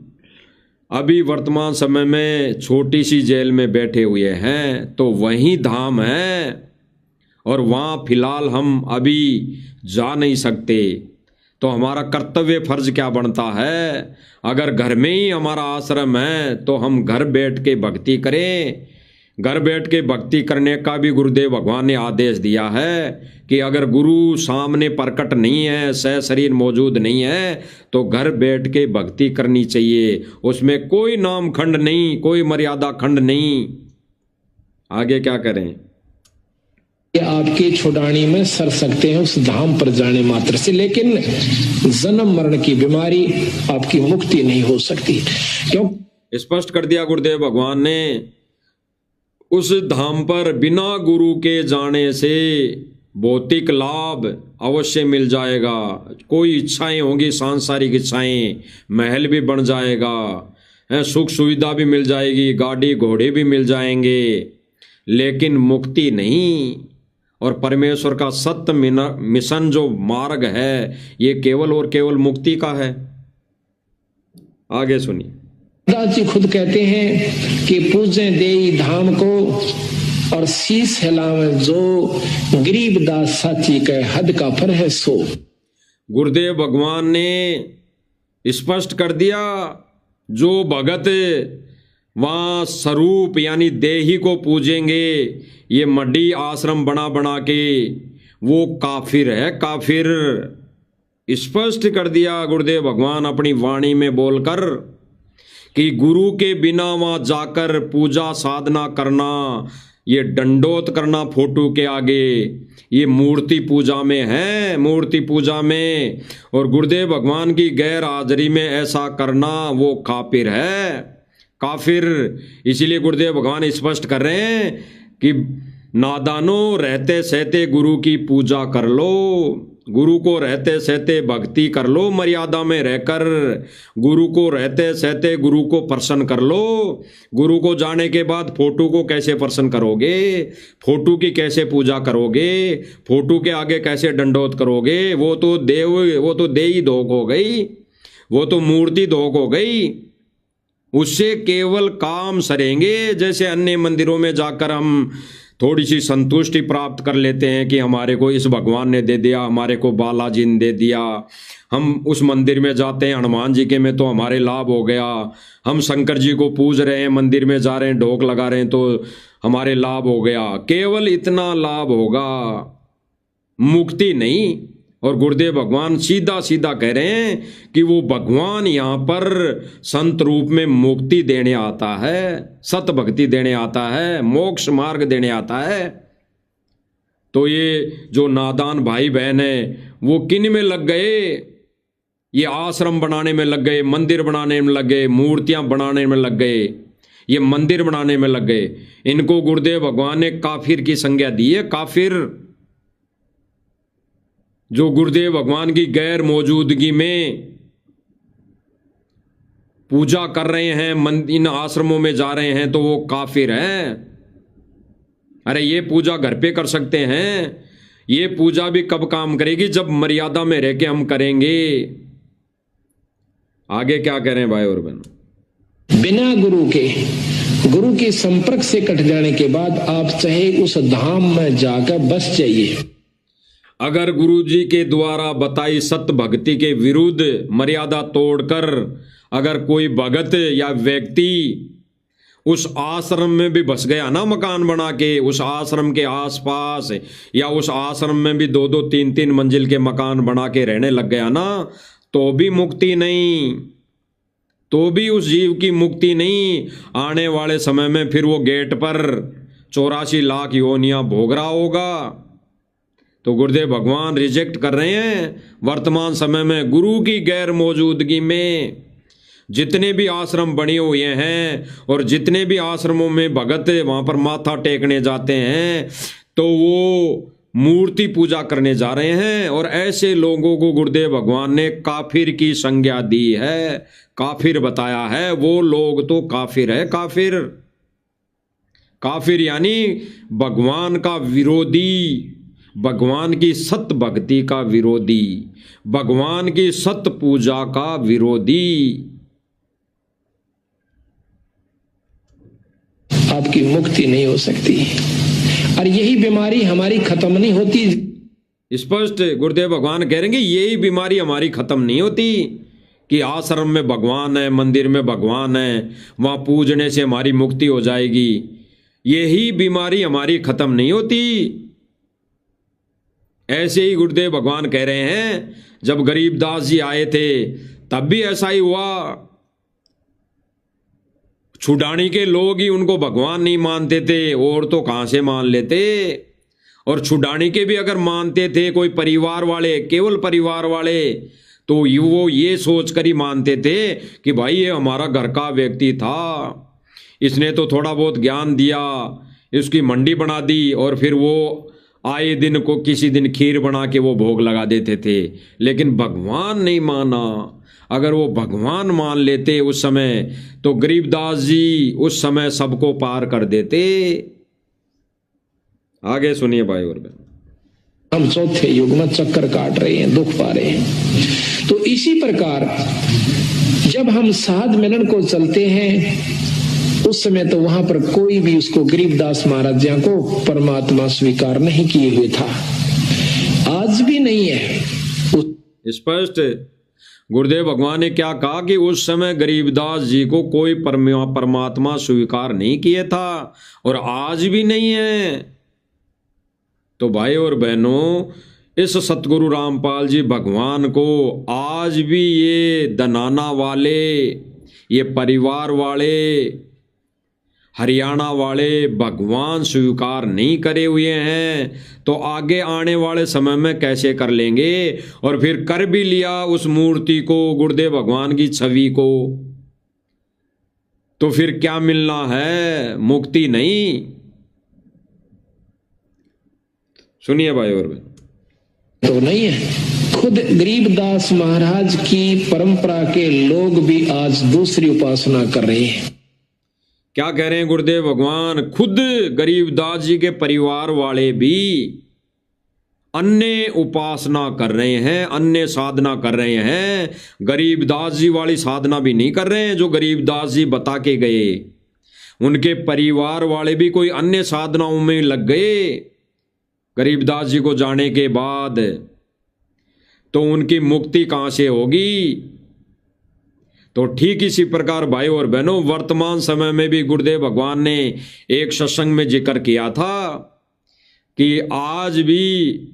अभी वर्तमान समय में छोटी सी जेल में बैठे हुए हैं, तो वही धाम है और वहाँ फिलहाल हम अभी जा नहीं सकते। तो हमारा कर्तव्य फर्ज क्या बनता है? अगर घर में ही हमारा आश्रम है तो हम घर बैठ के भक्ति करें। घर बैठ के भक्ति करने का भी गुरुदेव भगवान ने आदेश दिया है कि अगर गुरु सामने प्रकट नहीं है, सह शरीर मौजूद नहीं है, तो घर बैठ के भक्ति करनी चाहिए। उसमें कोई नाम खंड नहीं, कोई मर्यादा खंड नहीं। आगे क्या करें? आपकी छुड़ानी में सर सकते हैं उस धाम पर जाने मात्र से, लेकिन जन्म मरण की बीमारी आपकी मुक्ति नहीं हो सकती। क्यों? स्पष्ट कर दिया गुरुदेव भगवान ने। उस धाम पर बिना गुरु के जाने से भौतिक लाभ अवश्य मिल जाएगा। कोई इच्छाएं होंगी, सांसारिक इच्छाएं, महल भी बन जाएगा, सुख सुविधा भी मिल जाएगी, गाड़ी घोड़े भी मिल जाएंगे, लेकिन मुक्ति नहीं। और परमेश्वर का सत्य मिशन जो मार्ग है, ये केवल और केवल मुक्ति का है। आगे सुनिए। दास जी खुद कहते हैं कि पूजे देई धाम को और शीस हिलावे जो, गरीबदास साची कहे हद का फर है सो। गुरुदेव भगवान ने स्पष्ट कर दिया, जो भगत वहाँ स्वरूप यानी देही को पूजेंगे, ये मड्डी आश्रम बना बना के, वो काफिर है, काफिर। स्पष्ट कर दिया गुरुदेव भगवान अपनी वाणी में बोलकर कि गुरु के बिना वहाँ जाकर पूजा साधना करना, ये दंडोत करना फोटो के आगे, ये मूर्ति पूजा में है, मूर्ति पूजा में। और गुरुदेव भगवान की गैर हाजिरी में ऐसा करना वो काफिर है, काफिर। इसीलिए गुरुदेव भगवान स्पष्ट कर रहे हैं कि नादानो रहते सहते गुरु की पूजा कर लो, गुरु को रहते सहते भक्ति कर लो, मर्यादा में रहकर गुरु को रहते सहते गुरु को प्रसन्न कर लो। गुरु को जाने के बाद फोटो को कैसे प्रसन्न करोगे? फोटो की कैसे पूजा करोगे? फोटो के आगे कैसे दंडोत करोगे? वो तो देही धोख हो गई, वो तो मूर्ति धोख हो गई। उससे केवल काम सरेंगे। जैसे अन्य मंदिरों में जाकर हम थोड़ी सी संतुष्टि प्राप्त कर लेते हैं कि हमारे को इस भगवान ने दे दिया, हमारे को बालाजी ने दे दिया। हम उस मंदिर में जाते हैं हनुमान जी के में तो हमारे लाभ हो गया। हम शंकर जी को पूज रहे हैं, मंदिर में जा रहे हैं, ढोक लगा रहे हैं तो हमारे लाभ हो गया। केवल इतना लाभ होगा, मुक्ति नहीं। और गुरुदेव भगवान सीधा सीधा कह रहे हैं कि वो भगवान यहाँ पर संत रूप में मुक्ति देने आता है, सत भक्ति देने आता है, मोक्ष मार्ग देने आता है। तो ये जो नादान भाई बहन है वो किन में लग गए? ये आश्रम बनाने में लग गए, मंदिर बनाने में लग गए, मूर्तियां बनाने में लग गए, ये मंदिर बनाने में लग गए। इनको गुरुदेव भगवान ने काफिर की संज्ञा दी है, काफिर। जो गुरुदेव भगवान की गैर मौजूदगी में पूजा कर रहे हैं, इन आश्रमों में जा रहे हैं, तो वो काफिर हैं। अरे ये पूजा घर पे कर सकते हैं, ये पूजा भी कब काम करेगी? जब मर्यादा में रह के हम करेंगे। आगे क्या करें भाई और बहनों? बिना गुरु के संपर्क से कट जाने के बाद आप चाहे उस धाम में जाकर बस जाइए। अगर गुरु जी के द्वारा बताई सत्य भक्ति के विरुद्ध मर्यादा तोड़कर अगर कोई भगत या व्यक्ति उस आश्रम में भी बस गया ना मकान बना के, उस आश्रम के आसपास, या उस आश्रम में भी 2-2 3-3 मंजिल के मकान बना के रहने लग गया ना, तो भी मुक्ति नहीं, तो भी उस जीव की मुक्ति नहीं। आने वाले समय में फिर वो गेट पर 84 लाख योनियां भोग रहा होगा। तो गुरुदेव भगवान रिजेक्ट कर रहे हैं वर्तमान समय में गुरु की गैर मौजूदगी में जितने भी आश्रम बने हुए हैं और जितने भी आश्रमों में भगत वहां पर माथा टेकने जाते हैं तो वो मूर्ति पूजा करने जा रहे हैं। और ऐसे लोगों को गुरुदेव भगवान ने काफिर की संज्ञा दी है, काफिर बताया है। वो लोग तो काफिर है, काफिर, काफिर यानी भगवान का विरोधी, भगवान की सत्य भक्ति का विरोधी, भगवान की सत्य पूजा का विरोधी। आपकी मुक्ति नहीं हो सकती और यही बीमारी हमारी खत्म नहीं होती। स्पष्ट गुरुदेव भगवान कह रहे हैं कि यही बीमारी हमारी खत्म नहीं होती कि आश्रम में भगवान है, मंदिर में भगवान है, वहां पूजने से हमारी मुक्ति हो जाएगी। यही बीमारी हमारी खत्म नहीं होती। ऐसे ही गुरुदेव भगवान कह रहे हैं जब गरीबदास जी आए थे तब भी ऐसा ही हुआ। छुडानी के लोग ही उनको भगवान नहीं मानते थे, और तो कहां से मान लेते। और छुडानी के भी अगर मानते थे कोई परिवार वाले, केवल परिवार वाले, तो वो ये सोच कर ही मानते थे कि भाई ये हमारा घर का व्यक्ति था, इसने तो थोड़ा बहुत ज्ञान दिया, इसकी मंडी बना दी, और फिर वो आए दिन को किसी दिन खीर बना के वो भोग लगा देते थे। लेकिन भगवान नहीं माना। अगर वो भगवान मान लेते उस समय तो गरीबदास जी उस समय सबको पार कर देते। आगे सुनिए भाई और बहन। हम चौथे युग में चक्कर काट रहे हैं, दुख पा रहे हैं। तो इसी प्रकार जब हम साध मिलन को चलते हैं उस समय तो वहां पर कोई भी उसको गरीबदास महाराज जी को परमात्मा स्वीकार नहीं किए हुए था, आज भी नहीं है। स्पष्ट गुरुदेव भगवान ने क्या कहा कि उस समय गरीबदास जी को कोई परमात्मा स्वीकार नहीं किया था और आज भी नहीं है। तो भाई और बहनों, इस सतगुरु रामपाल जी भगवान को आज भी ये दनाना वाले, ये परिवार वाले, हरियाणा वाले भगवान स्वीकार नहीं करे हुए हैं, तो आगे आने वाले समय में कैसे कर लेंगे। और फिर कर भी लिया उस मूर्ति को, गुरुदेव भगवान की छवि को, तो फिर क्या मिलना है? मुक्ति नहीं। सुनिए भाई और बहन। तो नहीं है। खुद गरीबदास महाराज की परंपरा के लोग भी आज दूसरी उपासना कर रहे हैं। क्या कह रहे हैं गुरुदेव भगवान? खुद गरीबदास जी के परिवार वाले भी अन्य उपासना कर रहे हैं, अन्य साधना कर रहे हैं। गरीबदास जी वाली साधना भी नहीं कर रहे हैं जो गरीबदास जी बता के गए। उनके परिवार वाले भी कोई अन्य साधनाओं में लग गए गरीबदास जी को जाने के बाद, तो उनकी मुक्ति कहां से होगी? तो ठीक इसी प्रकार भाई और बहनों, वर्तमान समय में भी गुरुदेव भगवान ने एक सत्संग में जिक्र किया था कि आज भी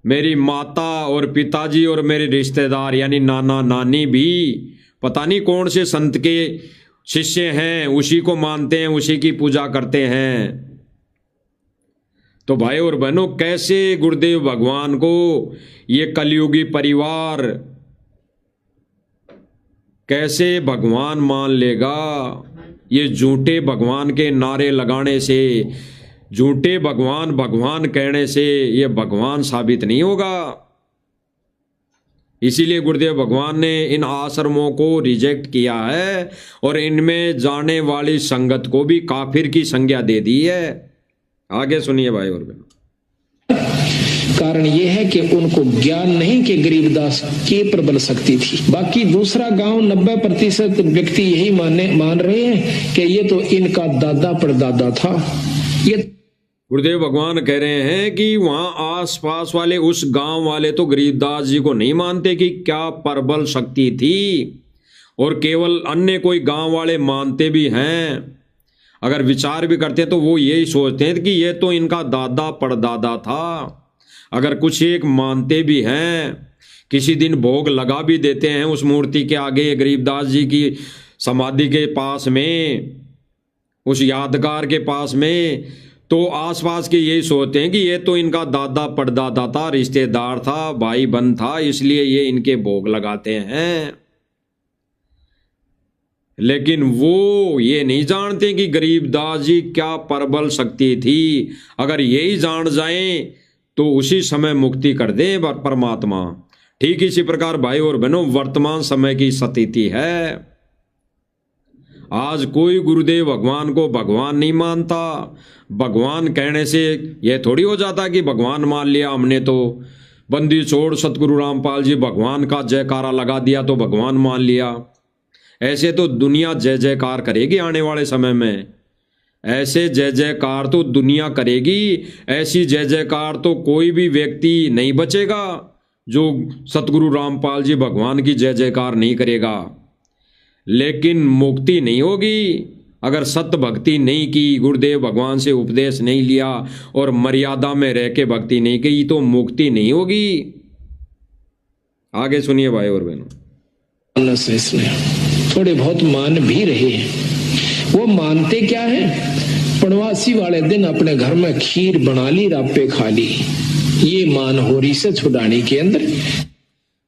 मेरी माता और पिताजी और मेरे रिश्तेदार यानी नाना नानी भी पता नहीं कौन से संत के शिष्य हैं, उसी को मानते हैं, उसी की पूजा करते हैं। तो भाई और बहनों, कैसे गुरुदेव भगवान को ये कलयुगी परिवार कैसे भगवान मान लेगा? ये झूठे भगवान के नारे लगाने से, झूठे भगवान भगवान कहने से ये भगवान साबित नहीं होगा। इसीलिए गुरुदेव भगवान ने इन आश्रमों को रिजेक्ट किया है और इनमें जाने वाली संगत को भी काफिर की संज्ञा दे दी है। आगे सुनिए भाई और बहन। कारण यह है कि उनको ज्ञान नहीं कि गरीबदास के प्रबल शक्ति थी। बाकी दूसरा गांव 90% व्यक्ति यही मान रहे हैं कि ये तो इनका दादा परदादा था। ये गुरुदेव भगवान कह रहे हैं कि वहां आसपास वाले उस गांव वाले तो गरीबदास जी को नहीं मानते कि क्या प्रबल शक्ति थी, और केवल अन्य कोई गांव वाले मानते भी हैं। अगर विचार भी करते हैं तो वो यही सोचते हैं कि ये तो इनका दादा परदादा था। अगर कुछ एक मानते भी हैं, किसी दिन भोग लगा भी देते हैं उस मूर्ति के आगे, गरीबदास जी की समाधि के पास में, उस यादगार के पास में, तो आसपास के यही सोचते हैं कि ये तो इनका दादा परदादा था, रिश्तेदार था, भाई बंद था, इसलिए ये इनके भोग लगाते हैं। लेकिन वो ये नहीं जानते कि गरीबदास जी क्या प्रबल शक्ति थी। अगर यही जान जाएं तो उसी समय मुक्ति कर दे परमात्मा। ठीक इसी प्रकार भाई और बहनों, वर्तमान समय की स्थिति है, आज कोई गुरुदेव भगवान को भगवान नहीं मानता। भगवान कहने से यह थोड़ी हो जाता कि भगवान मान लिया हमने, तो बंदी छोड़ सतगुरु रामपाल जी भगवान का जयकारा लगा दिया तो भगवान मान लिया। ऐसे तो दुनिया जय जयकार करेगी आने वाले समय में, ऐसे जय जयकार तो दुनिया करेगी। ऐसी जय जयकार तो कोई भी व्यक्ति नहीं बचेगा जो सतगुरु रामपाल जी भगवान की जय जयकार नहीं करेगा। लेकिन मुक्ति नहीं होगी अगर सत्य भक्ति नहीं की, गुरुदेव भगवान से उपदेश नहीं लिया और मर्यादा में रह के भक्ति नहीं की, तो मुक्ति नहीं होगी। आगे सुनिए भाई और बहनों। थोड़े बहुत मान भी रहे हैं। वो मानते क्या है? पड़वासी वाले दिन अपने घर में खीर बना ली, रापे खा ली। ये मान हो रही से छुड़ाने के अंदर।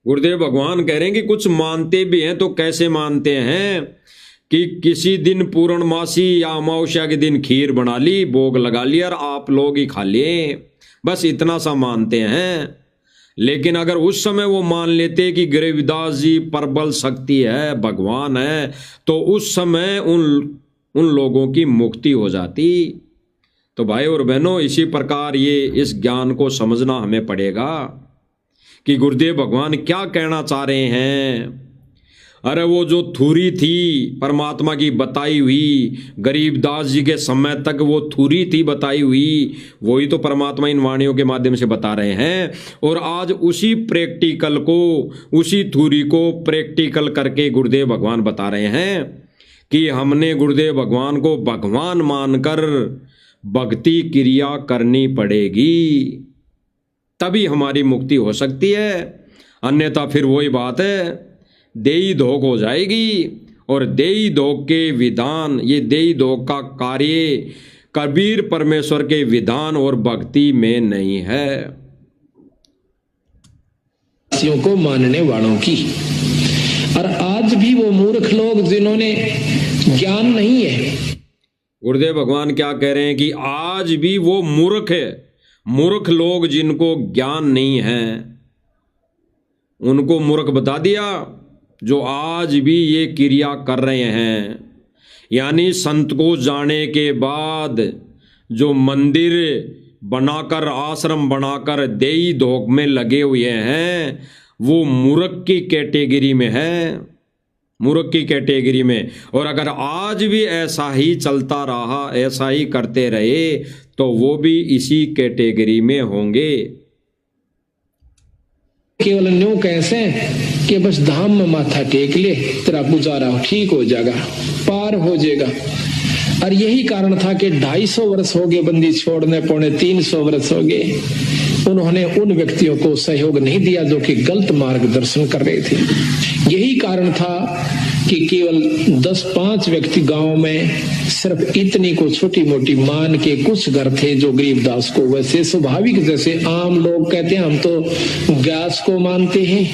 गुरुदेव भगवान कह रहे हैं कि कुछ मानते भी हैं तो कैसे मानते हैं कि किसी दिन पूर्णमासी या अमावस्या के दिन खीर बना ली, भोग लगा लिया और आप लोग ही खा लिए, बस इतना सा मानते हैं। लेकिन अगर उस समय वो मान लेते कि गरीबदास जी प्रबल शक्ति है, भगवान है, तो उस समय उन लोगों की मुक्ति हो जाती। तो भाई और बहनों, इसी प्रकार ये इस ज्ञान को समझना हमें पड़ेगा कि गुरुदेव भगवान क्या कहना चाह रहे हैं। अरे वो जो थूरी थी परमात्मा की बताई हुई, गरीबदास जी के समय तक वो थूरी थी बताई हुई, वही तो परमात्मा इन वाणियों के माध्यम से बता रहे हैं। और आज उसी प्रैक्टिकल को, उसी थूरी को प्रैक्टिकल करके गुरुदेव भगवान बता रहे हैं कि हमने गुरुदेव भगवान को भगवान मानकर भक्ति क्रिया करनी पड़ेगी, तभी हमारी मुक्ति हो सकती है। अन्यथा फिर वही बात है, देई धोख हो जाएगी। और देई धोख के विधान, ये देई धोख का कार्य कबीर परमेश्वर के विधान और भक्ति में नहीं है। को मानने वालों की। और आज भी वो मूर्ख लोग जिन्होंने ज्ञान नहीं है, गुरुदेव भगवान क्या कह रहे हैं कि आज भी वो मूर्ख है, मूर्ख लोग जिनको ज्ञान नहीं है, उनको मूर्ख बता दिया, जो आज भी ये क्रिया कर रहे हैं। यानी संत को जाने के बाद जो मंदिर बनाकर, आश्रम बनाकर देई धोख में लगे हुए हैं, वो मूर्ख की कैटेगरी में है, मूर्ख की कैटेगरी में। और अगर आज भी ऐसा ही चलता रहा, ऐसा ही करते रहे, तो वो भी इसी कैटेगरी में होंगे। केवल न्यू कैसे कि बस धाम में माथा टेक ले, तेरा गुजारा ठीक हो जाएगा, पार हो जाएगा। और यही कारण था कि 250 वर्ष हो गए बंदी छोड़ने, 350 वर्ष हो गए, उन्होंने उन व्यक्तियों को सहयोग नहीं दिया जो कि गलत मार्गदर्शन कर रहे थे। यही कारण था कि केवल 10-5 व्यक्ति गांव में सिर्फ इतनी को छोटी मोटी मान के कुछ घर थे जो गरीबदास को, वैसे स्वाभाविक जैसे आम लोग कहते हैं हम तो व्यास को मानते हैं,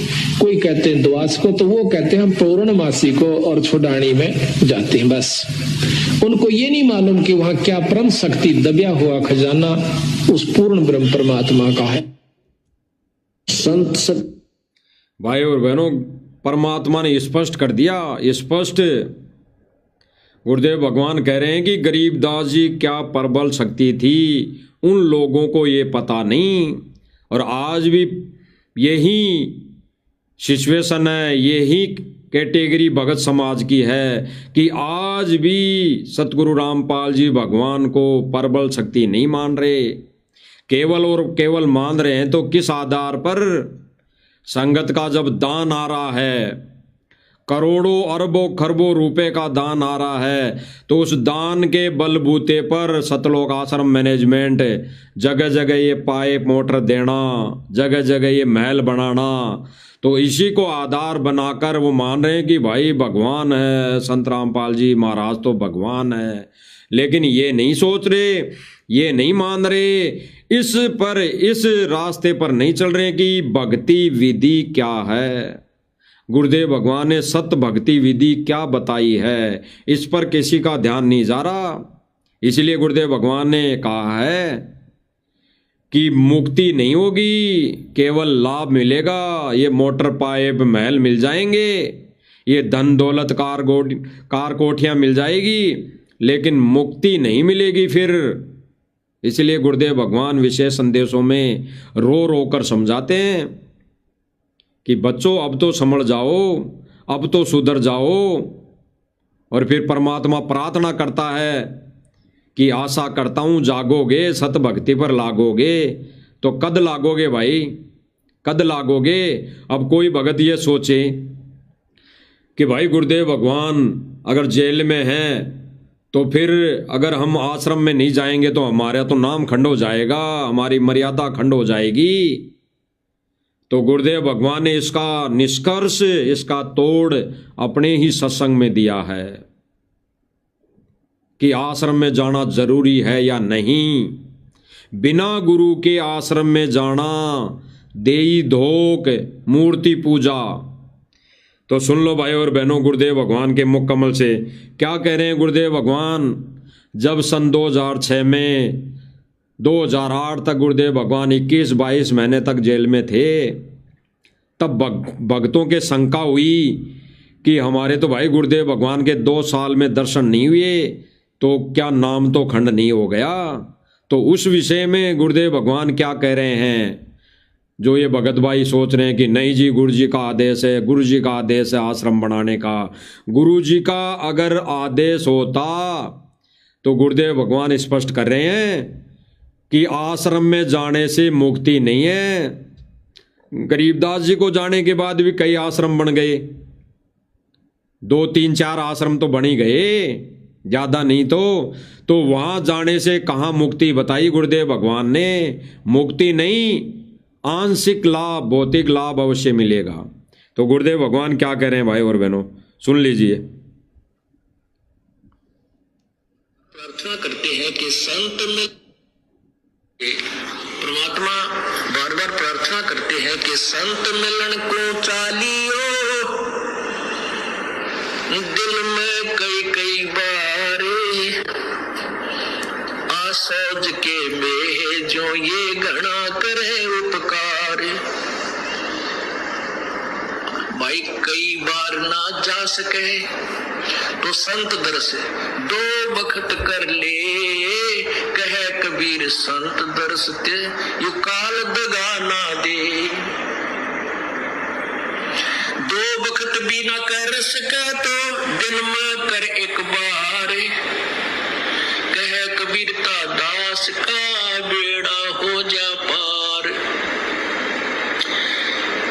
कोई कहते हैं द्वास को, तो वो कहते हैं हम पूर्णमासी को और छुड़ानी में जाते हैं। बस उनको ये नहीं मालूम कि वहां क्या परम शक्ति दबिया हुआ खजाना उस पूर्ण ब्रह्म परमात्मा का है। संत भाई और बहनों, परमात्मा ने स्पष्ट कर दिया, स्पष्ट। गुरुदेव भगवान कह रहे हैं कि गरीबदास जी क्या प्रबल शक्ति थी, उन लोगों को ये पता नहीं। और आज भी यही सिचुएशन है, यही कैटेगरी भगत समाज की है कि आज भी सतगुरु रामपाल जी भगवान को प्रबल शक्ति नहीं मान रहे, केवल और केवल मान रहे हैं तो किस आधार पर? संगत का जब दान आ रहा है, करोड़ों अरबों खरबों रुपए का दान आ रहा है, तो उस दान के बलबूते पर सतलोक आश्रम मैनेजमेंट जगह जगह ये पाइप मोटर देना, जगह जगह ये महल बनाना, तो इसी को आधार बनाकर वो मान रहे हैं कि भाई भगवान है, संत रामपाल जी महाराज तो भगवान है। लेकिन ये नहीं सोच रहे, ये नहीं मान रहे, इस रास्ते पर नहीं चल रहे कि भक्ति विधि क्या है, गुरुदेव भगवान ने सत्य भक्ति विधि क्या बताई है, इस पर किसी का ध्यान नहीं जा रहा। इसलिए गुरुदेव भगवान ने कहा है कि मुक्ति नहीं होगी, केवल लाभ मिलेगा। ये मोटर पाइप महल मिल जाएंगे, ये धन दौलत कार कोठियां मिल जाएगी, लेकिन मुक्ति नहीं मिलेगी फिर। इसलिए गुरुदेव भगवान विशेष संदेशों में रो रो कर समझाते हैं कि बच्चों अब तो समझ जाओ, अब तो सुधर जाओ। और फिर परमात्मा प्रार्थना करता है कि आशा करता हूं जागोगे, सत भक्ति पर लागोगे। तो कद लागोगे भाई, कद लागोगे? अब कोई भगत ये सोचे कि भाई गुरुदेव भगवान अगर जेल में हैं तो फिर अगर हम आश्रम में नहीं जाएंगे तो हमारा तो नाम खंड हो जाएगा, हमारी मर्यादा खंड हो जाएगी। तो गुरुदेव भगवान ने इसका निष्कर्ष, इसका तोड़ अपने ही सत्संग में दिया है कि आश्रम में जाना जरूरी है या नहीं। बिना गुरु के आश्रम में जाना देई धोक मूर्ति पूजा। तो सुन लो भाई और बहनों, गुरुदेव भगवान के मुख कमल से क्या कह रहे हैं गुरुदेव भगवान। जब सन 2006 में 2008 तक गुरुदेव भगवान 21-22 महीने तक जेल में थे, तब भक्तों के शंका हुई कि हमारे तो भाई गुरुदेव भगवान के 2 साल में दर्शन नहीं हुए, तो क्या नाम तो खंड नहीं हो गया। तो उस विषय में गुरुदेव भगवान क्या कह रहे हैं, जो ये भगत भाई सोच रहे हैं कि नहीं जी गुरु जी का आदेश है, गुरु जी का आदेश है आश्रम बनाने का। गुरु जी का अगर आदेश होता तो गुरुदेव भगवान स्पष्ट कर रहे हैं कि आश्रम में जाने से मुक्ति नहीं है। गरीबदास जी को जाने के बाद भी कई आश्रम बन गए, 2, 3, 4 आश्रम तो बन ही गए, ज्यादा नहीं तो वहां जाने से कहां मुक्ति बताई गुरुदेव भगवान ने। मुक्ति नहीं, आंशिक लाभ, भौतिक लाभ अवश्य मिलेगा। तो गुरुदेव भगवान क्या कह रहे हैं भाई और बहनों, सुन लीजिए। प्रार्थना करते हैं कि संत में, परमात्मा बार बार प्रार्थना करते हैं कि संत मिलन को चालियो, दिल में कई बार आसोज के में जो ये घना करे उपकार। भाई कई बार ना जा सके तो संत दर्श 2 बखत कर ले, कहे कबीर संत दर्श ते यू काल दगा ना दे। 2 बखत भी ना कर सका तो दिन में कर एक बार, कहे कबीरता दास का बेड़ा हो जा पार।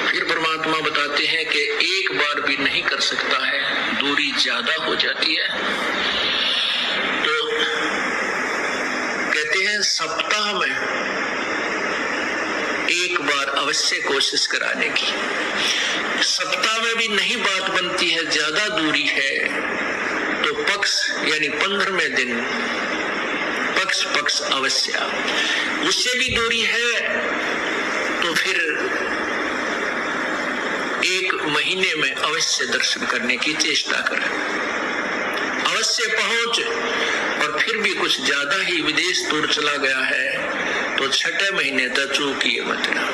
फिर परमात्मा बताते हैं कि एक बार भी नहीं कर सकता है, दूरी ज्यादा हो जाती है। तो कहते हैं सप्ताह में एक बार अवश्य कोशिश कराने की। सप्ताह में भी नहीं बात बनती है, ज्यादा दूरी है, तो पक्ष यानी 15वें दिन पक्ष अवश्य। उससे भी दूरी है तो फिर 1 महीने में अवश्य दर्शन करने की चेष्टा करें। अवश्य पहुंच, और फिर भी कुछ ज्यादा ही विदेश दूर चला गया है तो 6ठे महीने तक चूकिए मत ना।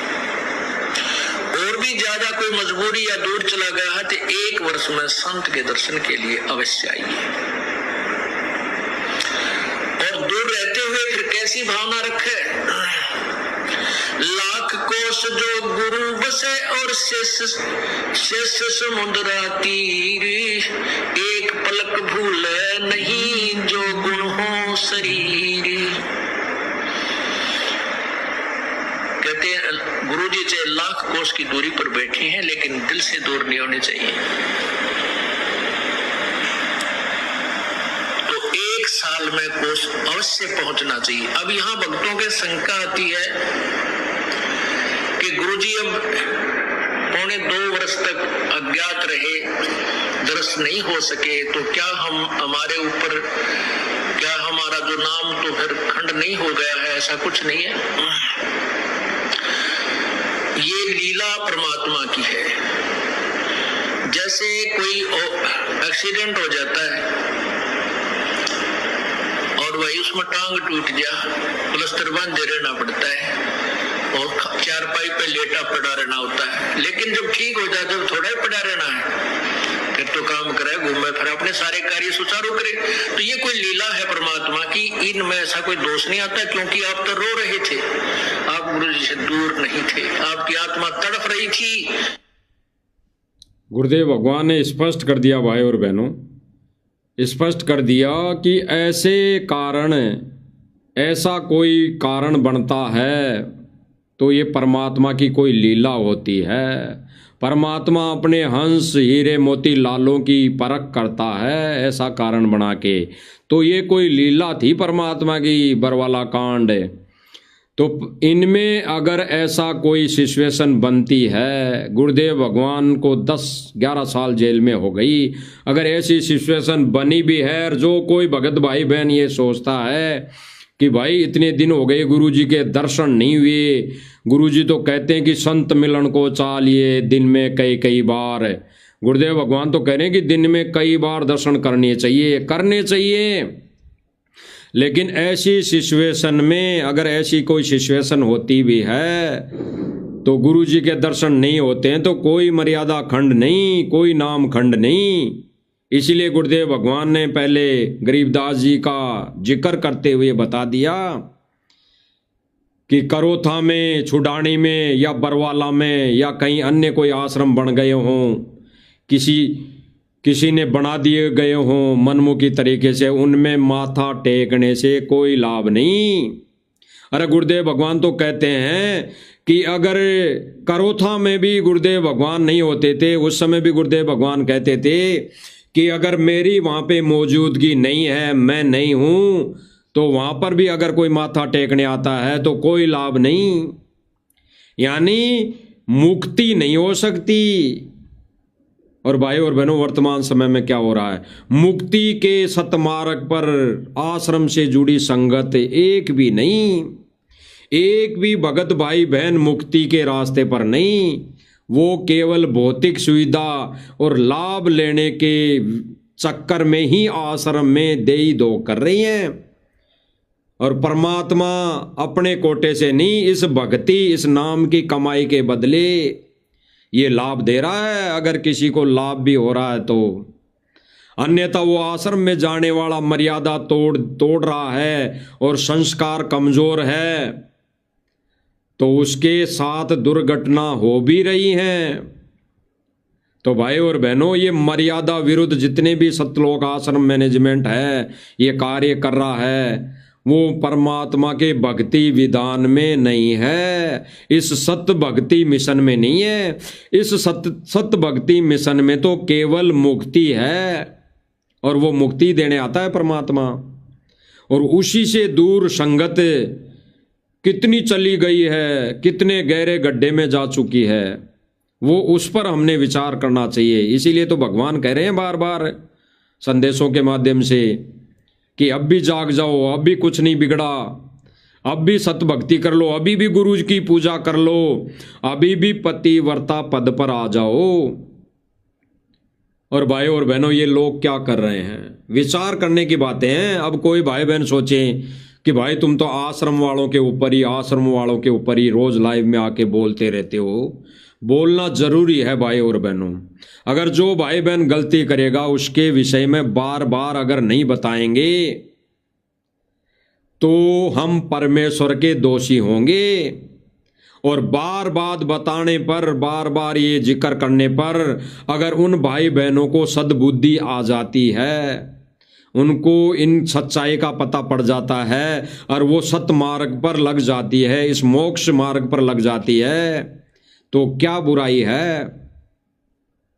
और भी ज्यादा कोई मजबूरी या दूर चला गया है तो 1 वर्ष में संत के दर्शन के लिए अवश्य आइए। और दूर रहते हुए फिर कैसी भावना रखे, लाख कोस जो गुरु बसे और शेष समुद्रा तीर, एक पलक भूले नहीं जो गुण हो शरीर। कहते हैं गुरु जी चाहे लाख कोस की दूरी पर बैठे हैं लेकिन दिल से दूर नहीं होने चाहिए। काल में कोष अवश्य पहुंचना चाहिए। अब यहाँ भक्तों के शंका आती है कि गुरुजी अब 1.25 वर्ष तक अज्ञात रहे, दर्शन नहीं हो सके, तो क्या हमारे ऊपर, क्या हमारा जो नाम तो फिर खंड नहीं हो गया है? ऐसा कुछ नहीं है, ये लीला परमात्मा की है। जैसे कोई एक्सीडेंट हो जाता है और वही उसमें टांग टूट गया, प्लास्टर बांधे रहना पड़ता है और चारपाई पे लेटा पड़ा रहना होता है, लेकिन जब ठीक हो जाता है थोड़ा ही पड़ा रहना है, फिर तो काम करे, घूमे फिर अपने सारे कार्य सुचारू करे। तो ये कोई लीला है परमात्मा की, इनमें ऐसा कोई दोष नहीं आता, क्योंकि आप तो रो रहे थे, आप गुरु जी से दूर नहीं थे, आपकी आत्मा तड़प रही थी। गुरुदेव भगवान ने स्पष्ट कर दिया भाई और बहनों, स्पष्ट कर दिया कि ऐसे कारण, ऐसा कोई कारण बनता है तो ये परमात्मा की कोई लीला होती है। परमात्मा अपने हंस हीरे मोती लालों की परख करता है ऐसा कारण बना के, तो ये कोई लीला थी परमात्मा की, बरवाला कांड। तो इनमें अगर ऐसा कोई सिचुएशन बनती है, गुरुदेव भगवान को 10-11 साल जेल में हो गई, अगर ऐसी सिचुएशन बनी भी है, और जो कोई भगत भाई बहन ये सोचता है कि भाई इतने दिन हो गए गुरुजी के दर्शन नहीं हुए, गुरुजी तो कहते हैं कि संत मिलन को चालिए दिन में कई बार, गुरुदेव भगवान तो कह रहे हैं कि दिन में कई बार दर्शन करने चाहिए। लेकिन ऐसी सिचुएशन में, अगर ऐसी कोई सिचुएशन होती भी है तो गुरुजी के दर्शन नहीं होते हैं, तो कोई मर्यादा खंड नहीं, कोई नाम खंड नहीं। इसीलिए गुरुदेव भगवान ने पहले गरीबदास जी का जिक्र करते हुए बता दिया कि करोथा में, छुडानी में या बरवाला में या कहीं अन्य कोई आश्रम बन गए हों, किसी ने बना दिए गए हों मनमुखी तरीके से, उनमें माथा टेकने से कोई लाभ नहीं। अरे गुरुदेव भगवान तो कहते हैं कि अगर करोथा में भी गुरुदेव भगवान नहीं होते थे, उस समय भी गुरुदेव भगवान कहते थे कि अगर मेरी वहाँ पे मौजूदगी नहीं है, मैं नहीं हूँ, तो वहाँ पर भी अगर कोई माथा टेकने आता है तो कोई लाभ नहीं, यानी मुक्ति नहीं हो सकती। और भाई और बहनों, वर्तमान समय में क्या हो रहा है, मुक्ति के सतमार्ग पर आश्रम से जुड़ी संगत एक भी नहीं, एक भी भगत भाई बहन मुक्ति के रास्ते पर नहीं, वो केवल भौतिक सुविधा और लाभ लेने के चक्कर में ही आश्रम में देई दो कर रही हैं। और परमात्मा अपने कोटे से नहीं, इस भक्ति, इस नाम की कमाई के बदले ये लाभ दे रहा है, अगर किसी को लाभ भी हो रहा है तो। अन्यथा वो आश्रम में जाने वाला मर्यादा तोड़ रहा है और संस्कार कमजोर है, तो उसके साथ दुर्घटना हो भी रही है। तो भाई और बहनों, ये मर्यादा विरुद्ध जितने भी सतलोक आश्रम मैनेजमेंट है ये कार्य कर रहा है, वो परमात्मा के भक्ति विधान में नहीं है, इस सत्य भक्ति मिशन में नहीं है। इस सत्य भक्ति मिशन में तो केवल मुक्ति है, और वो मुक्ति देने आता है परमात्मा। और उसी से दूर संगत कितनी चली गई है, कितने गहरे गड्ढे में जा चुकी है, वो उस पर हमने विचार करना चाहिए। इसीलिए तो भगवान कह रहे हैं बार बार संदेशों के माध्यम से कि अब भी जाग जाओ, अब भी कुछ नहीं बिगड़ा, अब भी सत्य भक्ति कर लो, अभी भी गुरु जी की पूजा कर लो, अभी भी पतिव्रता पद पर आ जाओ। और भाई और बहनों, ये लोग क्या कर रहे हैं, विचार करने की बातें हैं। अब कोई भाई बहन सोचे कि भाई तुम तो आश्रम वालों के ऊपर ही रोज लाइव में आके बोलते रहते हो। बोलना जरूरी है भाई और बहनों। अगर जो भाई बहन गलती करेगा उसके विषय में बार बार अगर नहीं बताएंगे तो हम परमेश्वर के दोषी होंगे। और बार बार बताने पर, बार बार ये जिक्र करने पर अगर उन भाई बहनों को सद्बुद्धि आ जाती है, उनको इन सच्चाई का पता पड़ जाता है और वो सत्य मार्ग पर लग जाती है, इस मोक्ष मार्ग पर लग जाती है, तो क्या बुराई है?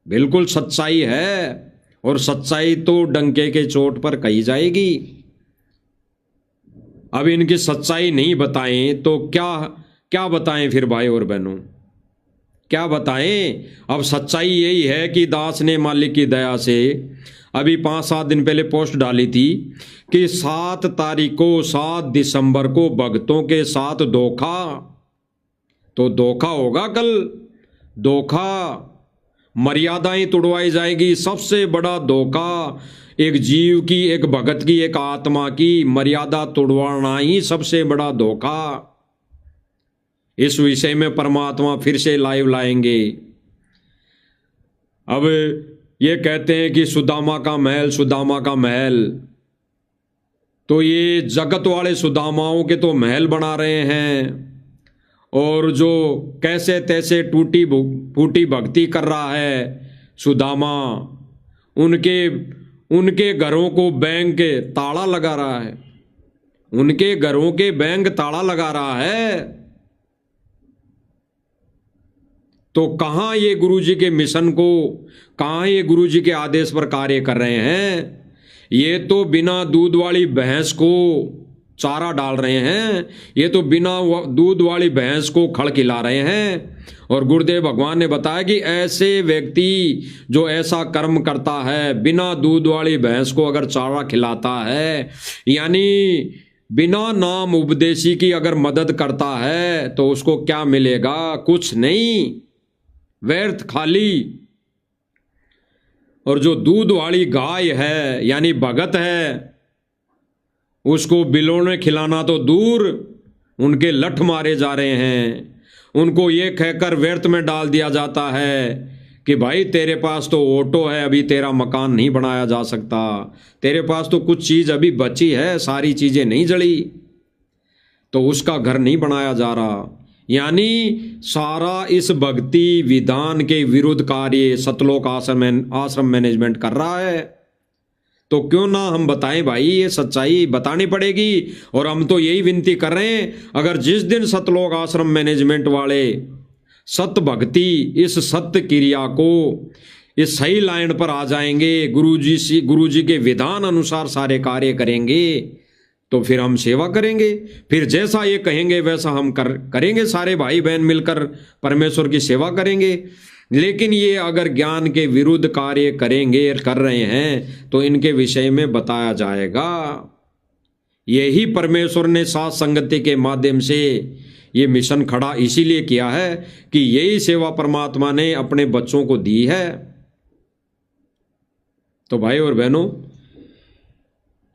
बिल्कुल सच्चाई है, और सच्चाई तो डंके के चोट पर कही जाएगी। अब इनकी सच्चाई नहीं बताएं तो क्या क्या बताएं फिर भाई और बहनों, क्या बताएं। अब सच्चाई यही है कि दास ने मालिक की दया से अभी 5-7 दिन पहले पोस्ट डाली थी कि 7 तारीख को 7 दिसंबर को भक्तों के साथ धोखा, तो धोखा होगा कल, धोखा, मर्यादाएं तोड़वाई जाएगी। सबसे बड़ा धोखा एक जीव की, एक भगत की, एक आत्मा की मर्यादा तोड़वाना ही सबसे बड़ा धोखा। इस विषय में परमात्मा फिर से लाइव लाएंगे। अब ये कहते हैं कि सुदामा का महल, सुदामा का महल, तो ये जगत वाले सुदामाओं के तो महल बना रहे हैं, और जो कैसे तैसे टूटी फूटी भक्ति कर रहा है सुदामा, उनके घरों को बैंक ताला लगा रहा है, उनके घरों के बैंक ताला लगा रहा है। तो कहां ये गुरुजी के मिशन को, कहां ये गुरुजी के आदेश पर कार्य कर रहे हैं। ये तो बिना दूध वाली भैंस को चारा डाल रहे हैं, ये तो बिना दूध वाली भैंस को खड़ खिला रहे हैं। और गुरुदेव भगवान ने बताया कि ऐसे व्यक्ति जो ऐसा कर्म करता है, बिना दूध वाली भैंस को अगर चारा खिलाता है, यानी बिना नाम उपदेशी की अगर मदद करता है, तो उसको क्या मिलेगा? कुछ नहीं, व्यर्थ, खाली। और जो दूध वाली गाय है यानी भगत है, उसको बिलोने खिलाना तो दूर, उनके लठ मारे जा रहे हैं। उनको ये कहकर व्यर्थ में डाल दिया जाता है कि भाई तेरे पास तो ऑटो है, अभी तेरा मकान नहीं बनाया जा सकता, तेरे पास तो कुछ चीज अभी बची है, सारी चीजें नहीं जड़ी, तो उसका घर नहीं बनाया जा रहा। यानी सारा इस भक्ति विधान के विरुद्ध कार्य सतलोक आश्रम मैनेजमेंट कर रहा है। तो क्यों ना हम बताएं भाई, ये सच्चाई बतानी पड़ेगी। और हम तो यही विनती कर रहे हैं, अगर जिस दिन सतलोक आश्रम मैनेजमेंट वाले सत्य भक्ति, इस सत्य क्रिया को इस सही लाइन पर आ जाएंगे, गुरुजी के विधान अनुसार सारे कार्य करेंगे, तो फिर हम सेवा करेंगे। फिर जैसा ये कहेंगे वैसा हम करेंगे, सारे भाई बहन मिलकर परमेश्वर की सेवा करेंगे। लेकिन ये अगर ज्ञान के विरुद्ध कार्य करेंगे, कर रहे हैं, तो इनके विषय में बताया जाएगा। यही परमेश्वर ने साथ संगति के माध्यम से ये मिशन खड़ा इसीलिए किया है कि यही सेवा परमात्मा ने अपने बच्चों को दी है। तो भाई और बहनों,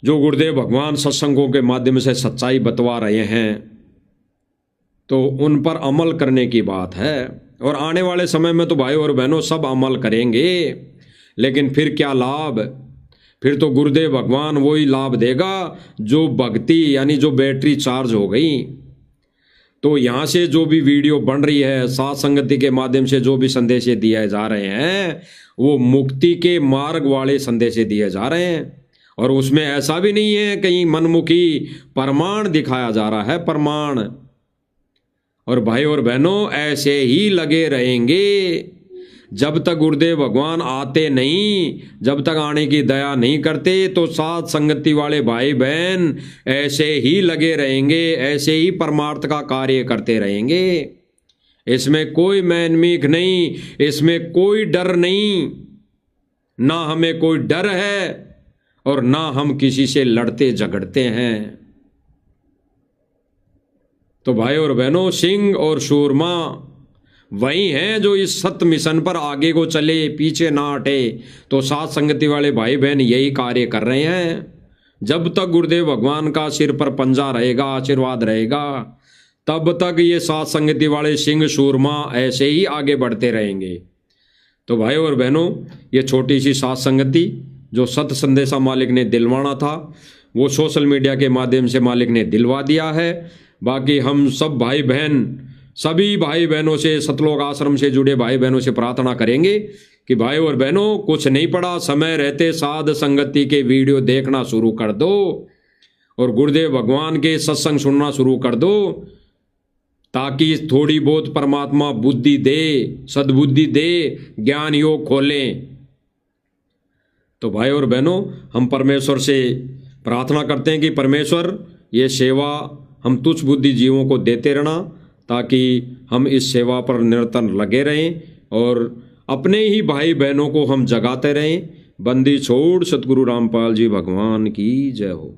जो गुरुदेव भगवान सत्संगों के माध्यम से सच्चाई बतवा रहे हैं, तो उन पर अमल करने की बात है। और आने वाले समय में तो भाई और बहनों सब अमल करेंगे, लेकिन फिर क्या लाभ? फिर तो गुरुदेव भगवान वही लाभ देगा जो भक्ति, यानी जो बैटरी चार्ज हो गई। तो यहाँ से जो भी वीडियो बन रही है, साथ संगति के माध्यम से जो भी संदेश दिए जा रहे हैं, वो मुक्ति के मार्ग वाले संदेश दिए जा रहे हैं। और उसमें ऐसा भी नहीं है कहीं मनमुखी प्रमाण दिखाया जा रहा है, प्रमाण। और भाई और बहनों, ऐसे ही लगे रहेंगे जब तक गुरुदेव भगवान आते नहीं, जब तक आने की दया नहीं करते, तो साथ संगति वाले भाई बहन ऐसे ही लगे रहेंगे, ऐसे ही परमार्थ का कार्य करते रहेंगे। इसमें कोई मैनमीक नहीं, इसमें कोई डर नहीं, ना हमें कोई डर है और ना हम किसी से लड़ते झगड़ते हैं। तो भाई और बहनों, सिंह और सूरमा वही हैं जो इस सत्य मिशन पर आगे को चले, पीछे ना हटे। तो साथ संगति वाले भाई बहन यही कार्य कर रहे हैं। जब तक गुरुदेव भगवान का सिर पर पंजा रहेगा, आशीर्वाद रहेगा, तब तक ये साथ संगति वाले सिंह सूरमा ऐसे ही आगे बढ़ते रहेंगे। तो भाई और बहनों, ये छोटी सी साथ संगति जो सत्य संदेशा मालिक ने दिलवाना था, वो सोशल मीडिया के माध्यम से मालिक ने दिलवा दिया है। बाकी हम सब भाई बहन, सभी भाई बहनों से, सतलोक आश्रम से जुड़े भाई बहनों से प्रार्थना करेंगे कि भाई और बहनों, कुछ नहीं पड़ा, समय रहते साध संगति के वीडियो देखना शुरू कर दो और गुरुदेव भगवान के सत्संग सुनना शुरू कर दो, ताकि थोड़ी बहुत परमात्मा बुद्धि दे, सद्बुद्धि दे, ज्ञान योग खोले। तो भाई और बहनों, हम परमेश्वर से प्रार्थना करते हैं कि परमेश्वर ये सेवा हम तुच्छ बुद्धि जीवों को देते रहना, ताकि हम इस सेवा पर निरंतर लगे रहें और अपने ही भाई बहनों को हम जगाते रहें। बंदी छोड़ सतगुरु रामपाल जी भगवान की जय हो।